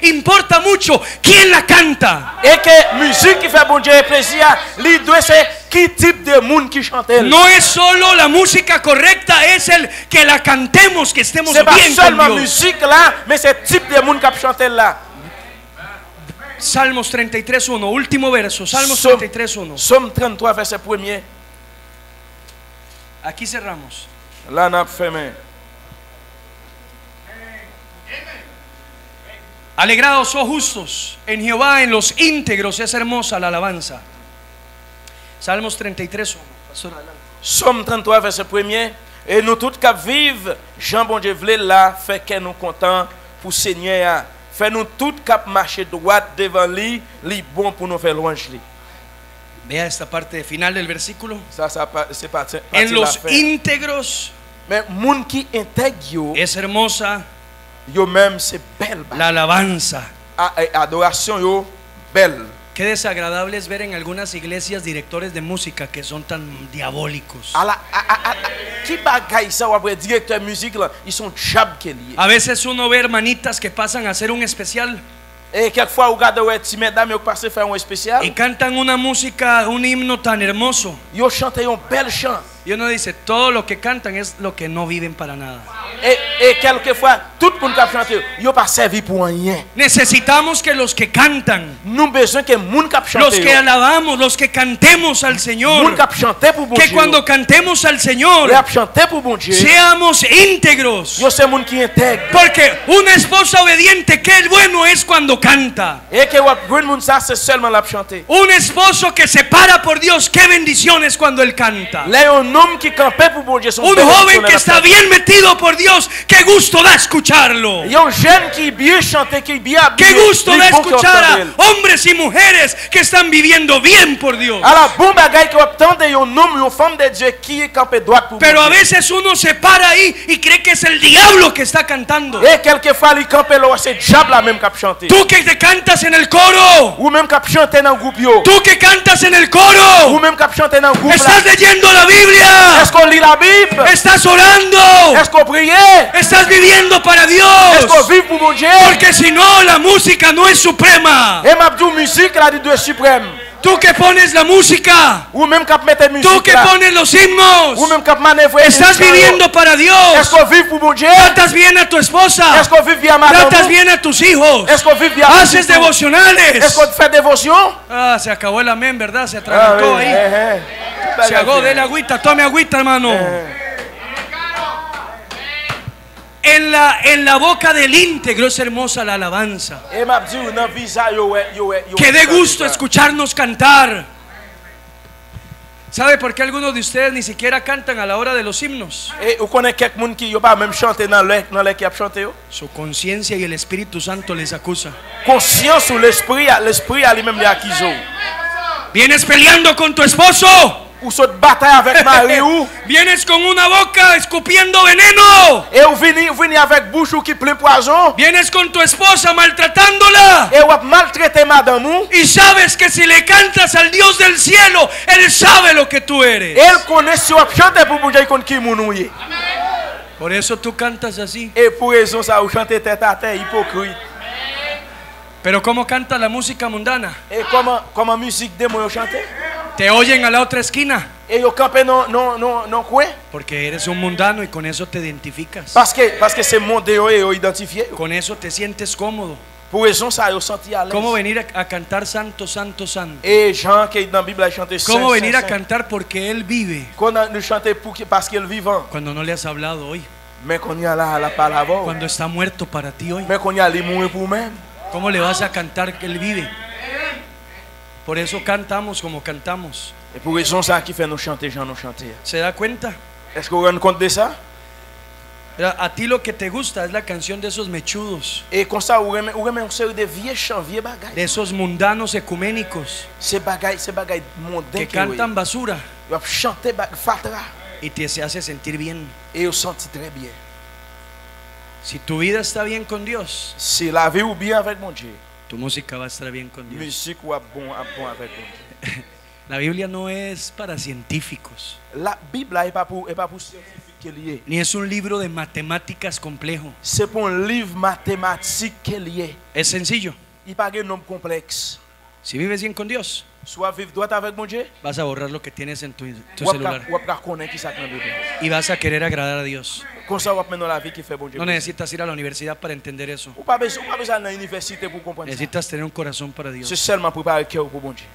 [SPEAKER 1] importa mucho quién la canta.
[SPEAKER 3] Et que musique qui fait bon Dieu plaisir, li doit c'est qui type de monde qui chante.
[SPEAKER 1] No es solo la música correcta, es el que la cantemos, que estemos
[SPEAKER 3] C'est pas
[SPEAKER 1] bien con
[SPEAKER 3] seulement
[SPEAKER 1] Dios.
[SPEAKER 3] musique là, mais c'est type de monde qui chante là.
[SPEAKER 1] Salmos 33:1, último verso, Salmos
[SPEAKER 3] Som-
[SPEAKER 1] 33:1.
[SPEAKER 3] Somme 33 verset 1er.
[SPEAKER 1] Aquí cerramos.
[SPEAKER 3] Là n'a fait main.
[SPEAKER 1] Alegraos, oh justos, en Jehová, en los íntegros es hermosa la alabanza. Salmos 33:1. Pastor, adelante.
[SPEAKER 3] Somme 33 verset 1er. Et nous tous qui vivent, Jean bon Dieu vle là, fait que nous contents pour Seigneur. Fait nous tous qui marcher droit devant lui, li bon pour nous faire louange lui.
[SPEAKER 1] Vea esta parte final del versículo.
[SPEAKER 3] Ça c'est parti.
[SPEAKER 1] En los íntegros
[SPEAKER 3] Mais moun qui intègre yo,
[SPEAKER 1] es hermosa
[SPEAKER 3] yo même c'est belle.
[SPEAKER 1] la alabanza.
[SPEAKER 3] Adoration yo belle.
[SPEAKER 1] Qué desagradable es ver en algunas iglesias directores de música que son tan diabólicos.
[SPEAKER 3] Qui bagaille ça ou après directeur musique là, ils sont jab que lié.
[SPEAKER 1] A veces uno ve hermanitas que pasan a hacer un especial
[SPEAKER 3] Et quelquefois vous regardez ouais ti mesdames yo passer faire un spécial,
[SPEAKER 1] y cantan una música, un himno tan hermoso.
[SPEAKER 3] yo chante un bel chant.
[SPEAKER 1] Y uno dice, todo lo que cantan es lo que no viven para nada.
[SPEAKER 3] Et quelquefois tout le monde qui chante, yo pas servi pour rien.
[SPEAKER 1] Necesitamos que los que cantan,
[SPEAKER 3] Nous besoin que moun qui chante,
[SPEAKER 1] los que alabamos, los que cantemos al
[SPEAKER 3] moun
[SPEAKER 1] Señor,
[SPEAKER 3] qui chante pour bon
[SPEAKER 1] que
[SPEAKER 3] Dieu.
[SPEAKER 1] cuando cantemos al Señor
[SPEAKER 3] Les chanter pour bon Dieu.
[SPEAKER 1] seamos íntegros.
[SPEAKER 3] Yo c'est moun qui intègre.
[SPEAKER 1] Porque una esposa obediente, qué bueno es cuando canta.
[SPEAKER 3] Et que wap gwen moun ça c'est seulement la chanter.
[SPEAKER 1] Un esposo que se para por Dios, qué bendición es cuando él canta.
[SPEAKER 3] Là un homme qui campait pour bon Dieu son
[SPEAKER 1] Un joven que está bien metido por Dios, Dios, qué gusto da escucharlo.
[SPEAKER 3] Il y a un jeune qui bien chanté, qui bien
[SPEAKER 1] Qué
[SPEAKER 3] habillé.
[SPEAKER 1] gusto
[SPEAKER 3] Li
[SPEAKER 1] da
[SPEAKER 3] bon qui
[SPEAKER 1] escuchar
[SPEAKER 3] entendait.
[SPEAKER 1] a hombres y mujeres que están viviendo bien por Dios.
[SPEAKER 3] À la bon bagaille qui attendent un homme, une femme de Dieu qui est campé droit pour
[SPEAKER 1] Pero a
[SPEAKER 3] Dieu.
[SPEAKER 1] veces uno se para ahí y cree que es el diablo que está cantando.
[SPEAKER 3] Et quelquefois, il campe là, c'est diable là même qui a chanté.
[SPEAKER 1] Tú que te cantas en el coro.
[SPEAKER 3] Ou même qui a chanté dans le groupe yo.
[SPEAKER 1] Tú que cantas en el
[SPEAKER 3] Ou
[SPEAKER 1] coro.
[SPEAKER 3] même qui a chanté dans le groupe là.
[SPEAKER 1] Estás leyendo la Biblia.
[SPEAKER 3] Est-ce qu'on lit la Bible?
[SPEAKER 1] Estás orando.
[SPEAKER 3] Est-ce qu'on prie?
[SPEAKER 1] Estás viviendo para
[SPEAKER 3] Est-ce
[SPEAKER 1] Dios.
[SPEAKER 3] qu'on vit pour mon Dieu?
[SPEAKER 1] Porque si no, la música no es suprema.
[SPEAKER 3] Et m'a dit musique là dit Dieu suprême.
[SPEAKER 1] Tú que pones la música.
[SPEAKER 3] Ou même qui mettre
[SPEAKER 1] Tú
[SPEAKER 3] musique
[SPEAKER 1] que
[SPEAKER 3] là.
[SPEAKER 1] pones los
[SPEAKER 3] Ou
[SPEAKER 1] himnos.
[SPEAKER 3] même qui manœuvrer.
[SPEAKER 1] Estás viviendo para
[SPEAKER 3] Est-ce
[SPEAKER 1] Dios.
[SPEAKER 3] qu'on vit pour mon Dieu?
[SPEAKER 1] Tratas bien a tu esposa.
[SPEAKER 3] Est-ce qu'on vit bien madame?
[SPEAKER 1] Tratas bien a tus hijos.
[SPEAKER 3] Est-ce qu'on vit bien?
[SPEAKER 1] Haces
[SPEAKER 3] Est-ce
[SPEAKER 1] devocionales.
[SPEAKER 3] qu'on fait dévotion?
[SPEAKER 1] Ah, se acabó el amén, ¿verdad? Se atragantó ahí. Se agó, dele agüita, tome agüita, hermano. En la boca del íntegro es hermosa la alabanza.
[SPEAKER 3] Et m'a dit dans visage yo.
[SPEAKER 1] Que dé gusto escucharnos cantar. ¿Sabe por qué algunos de ustedes ni siquiera cantan a la hora de los himnos?
[SPEAKER 3] Et vous connaissez quelqu'un qui yo pas même chanter dans l'air qui a chanté yo.
[SPEAKER 1] Su conciencia y el Espíritu Santo les acusa.
[SPEAKER 3] Conscience ou l'esprit à lui-même les acquis.
[SPEAKER 1] Vienes peleando con tu esposo.
[SPEAKER 3] Ou saute bataille avec Marie ou
[SPEAKER 1] Vienes con una boca escupiendo veneno.
[SPEAKER 3] et vous venez avec bouche ou qui plein poison
[SPEAKER 1] Vienes con tu esposa maltratándola.
[SPEAKER 3] et vous maltraiter madame ou
[SPEAKER 1] Y sabes que si le cantas al Dios del cielo, Él sabe lo que tú eres.
[SPEAKER 3] elle connaît si vous chantez pour bouger contre qui moun ou yé.
[SPEAKER 1] Por eso tú cantas así.
[SPEAKER 3] Et pour raison ça vous chantez tête à tête hypocrite.
[SPEAKER 1] Pero ¿cómo canta la música mundana?
[SPEAKER 3] Et comment musique de moi chanter
[SPEAKER 1] Te oyen a la otra esquina.
[SPEAKER 3] et yo camper non coin
[SPEAKER 1] Porque eres un mundano y con eso te identificas.
[SPEAKER 3] parce que c'est monde yo et yo identifié.
[SPEAKER 1] Con eso te sientes cómodo.
[SPEAKER 3] Pour raison ça yo senti à l'aise.
[SPEAKER 1] ¿Cómo venir a cantar santo, santo, santo?
[SPEAKER 3] Et Jean qui est dans la Bible a chanté
[SPEAKER 1] ¿Cómo venir a cantar porque Él vive
[SPEAKER 3] qu'on a nous chanter parce qu'il est vivant.
[SPEAKER 1] cuando no le has hablado hoy?
[SPEAKER 3] Mais qu'on y a là la parole.
[SPEAKER 1] Cuando está muerto para ti hoy.
[SPEAKER 3] Mais qu'on y a les mourir pour même.
[SPEAKER 1] ¿Cómo le vas a cantar que Él vive? Por eso cantamos como cantamos.
[SPEAKER 3] Et pour raison ça qui fait nous chanter, Jean nous chanter.
[SPEAKER 1] ¿Se da cuenta?
[SPEAKER 3] Est-ce que vous vous rendez compte de ça?
[SPEAKER 1] A ti lo que te gusta es la canción de esos mechudos,
[SPEAKER 3] Et comme ça, vous remet une série de vieux chants, vieux bagailles.
[SPEAKER 1] de esos mundanos ecuménicos
[SPEAKER 3] Ces bagailles mondains
[SPEAKER 1] que cantan basura
[SPEAKER 3] Vous chantez fatra.
[SPEAKER 1] y te se hace sentir bien.
[SPEAKER 3] Et vous sentez très bien.
[SPEAKER 1] Si tu vida está bien con Dios,
[SPEAKER 3] Si la vie ou bien avec mon Dieu,
[SPEAKER 1] tu música va a estar bien con Dios.
[SPEAKER 3] musique ou bon avec mon Dieu.
[SPEAKER 1] La Biblia no es para científicos,
[SPEAKER 3] La Bible n'est pas pour scientifique qu'elle est.
[SPEAKER 1] ni es un libro de matemáticas complejo.
[SPEAKER 3] C'est pour un livre mathématique qu'elle est.
[SPEAKER 1] Es sencillo.
[SPEAKER 3] Il n'y a pas de nom complexe.
[SPEAKER 1] Si vives bien con Dios,
[SPEAKER 3] Soit vivre droit avec mon Dieu,
[SPEAKER 1] vas a borrar lo que tienes en tu
[SPEAKER 3] ou
[SPEAKER 1] celular
[SPEAKER 3] après connaître qui ça dans la Bible.
[SPEAKER 1] y vas a querer agradar a Dios.
[SPEAKER 3] Comme ça, vous apprenez dans la vie qui fait bon Dieu.
[SPEAKER 1] No necesitas ir a la universidad para entender eso.
[SPEAKER 3] Ou pas besoin dans l'université pour comprendre ça.
[SPEAKER 1] Necesitas tener un corazón para Dios.
[SPEAKER 3] C'est seulement préparer le cœur pour bon Dieu.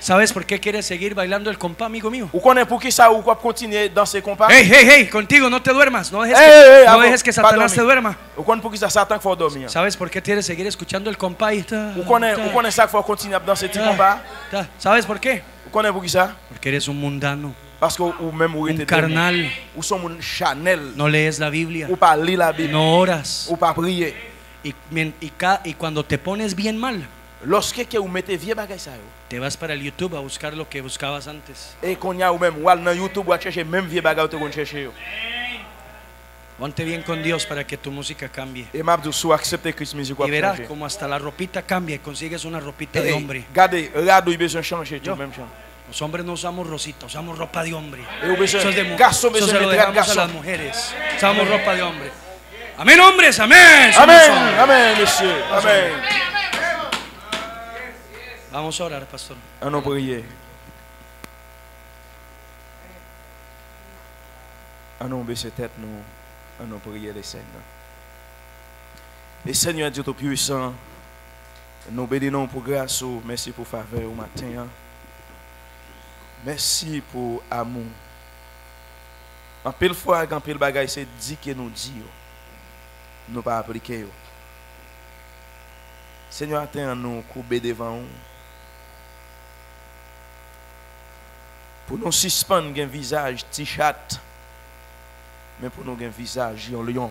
[SPEAKER 1] ¿Sabes por qué quieres seguir bailando el compás, amigo mío?
[SPEAKER 3] Vous connaissez pour qui ça ou quoi continuer dans ces compas?
[SPEAKER 1] Hey, hey, hey, contigo, no te duermas. No dejes
[SPEAKER 3] Hey, hey,
[SPEAKER 1] que, no
[SPEAKER 3] abo,
[SPEAKER 1] dejes que
[SPEAKER 3] pas
[SPEAKER 1] Satanás
[SPEAKER 3] dormir.
[SPEAKER 1] te duerma.
[SPEAKER 3] Vous connaissez pour qui ça Satan qu'il faut dormir?
[SPEAKER 1] ¿Sabes por qué quieres seguir escuchando el compás?
[SPEAKER 3] Vous connaissez ça qu'il faut continuer dans ces petits combats?
[SPEAKER 1] ¿Sabes por qué?
[SPEAKER 3] Vous connaissez pour qui ça?
[SPEAKER 1] Porque eres un mundano,
[SPEAKER 3] Parce que ou même vous
[SPEAKER 1] un
[SPEAKER 3] êtes
[SPEAKER 1] carnal.
[SPEAKER 3] ou sont un Chanel,
[SPEAKER 1] No lees la Biblia,
[SPEAKER 3] ou pas lire la Bible,
[SPEAKER 1] no oras.
[SPEAKER 3] ou pas prier.
[SPEAKER 1] Y cuando te pones bien mal,
[SPEAKER 3] Lorsque que vous mettez vieux bagaille ça yo,
[SPEAKER 1] te vas para el YouTube a buscar lo que buscabas antes.
[SPEAKER 3] et qu'on y a ou même ou dans YouTube ou chercher même vieux bagaille que vous cherchez yo.
[SPEAKER 1] Ponte bien con Dios para que tu música cambie.
[SPEAKER 3] Et m'a dit soit accepter Christ musique ou
[SPEAKER 1] Y verás
[SPEAKER 3] changer.
[SPEAKER 1] como hasta la ropita cambia y consigues una ropita de hombre.
[SPEAKER 3] Regardez, il besoin changer
[SPEAKER 1] Yo.
[SPEAKER 3] tout même chose.
[SPEAKER 1] Los hombres no usamos rosita, usamos ropa de hombre.
[SPEAKER 3] Et vous besoin
[SPEAKER 1] Eso es de mujer.
[SPEAKER 3] garçon
[SPEAKER 1] Eso
[SPEAKER 3] besoin
[SPEAKER 1] se lo
[SPEAKER 3] de
[SPEAKER 1] dejamos a
[SPEAKER 3] garçon.
[SPEAKER 1] las mujeres. Usamos ropa de hombre. Amén, hombres, amén. Somos
[SPEAKER 3] Amen,
[SPEAKER 1] hombres.
[SPEAKER 3] amen, monsieur, amen.
[SPEAKER 1] Vamos a orar, pastor.
[SPEAKER 3] On a prié. On a baissé tête nous. On a prié les Seigneurs. Et Seigneur Dieu Tout-Puissant, nous bénissons pour grâce, merci pour faveur au matin. Merci pour amour. En pile fois, en pile bagaille, c'est dit que nous disons. Nous pas appliquer. Seigneur, attends nous couper devant nous. Pour nous suspendre un visage, petit chat, mais pour nous un visage en lion.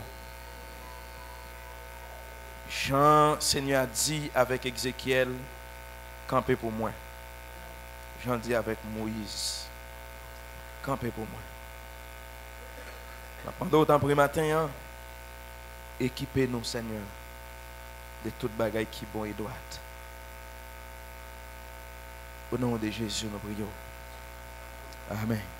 [SPEAKER 3] Jean, Seigneur a dit avec Ézéchiel, campez pour moi. Jean dit avec Moïse, campez pour moi. Pendant autant pour le matin, équipez-nous, Seigneur, de toute bagaille qui est bon et droite. Au nom de Jésus, nous prions. Amen.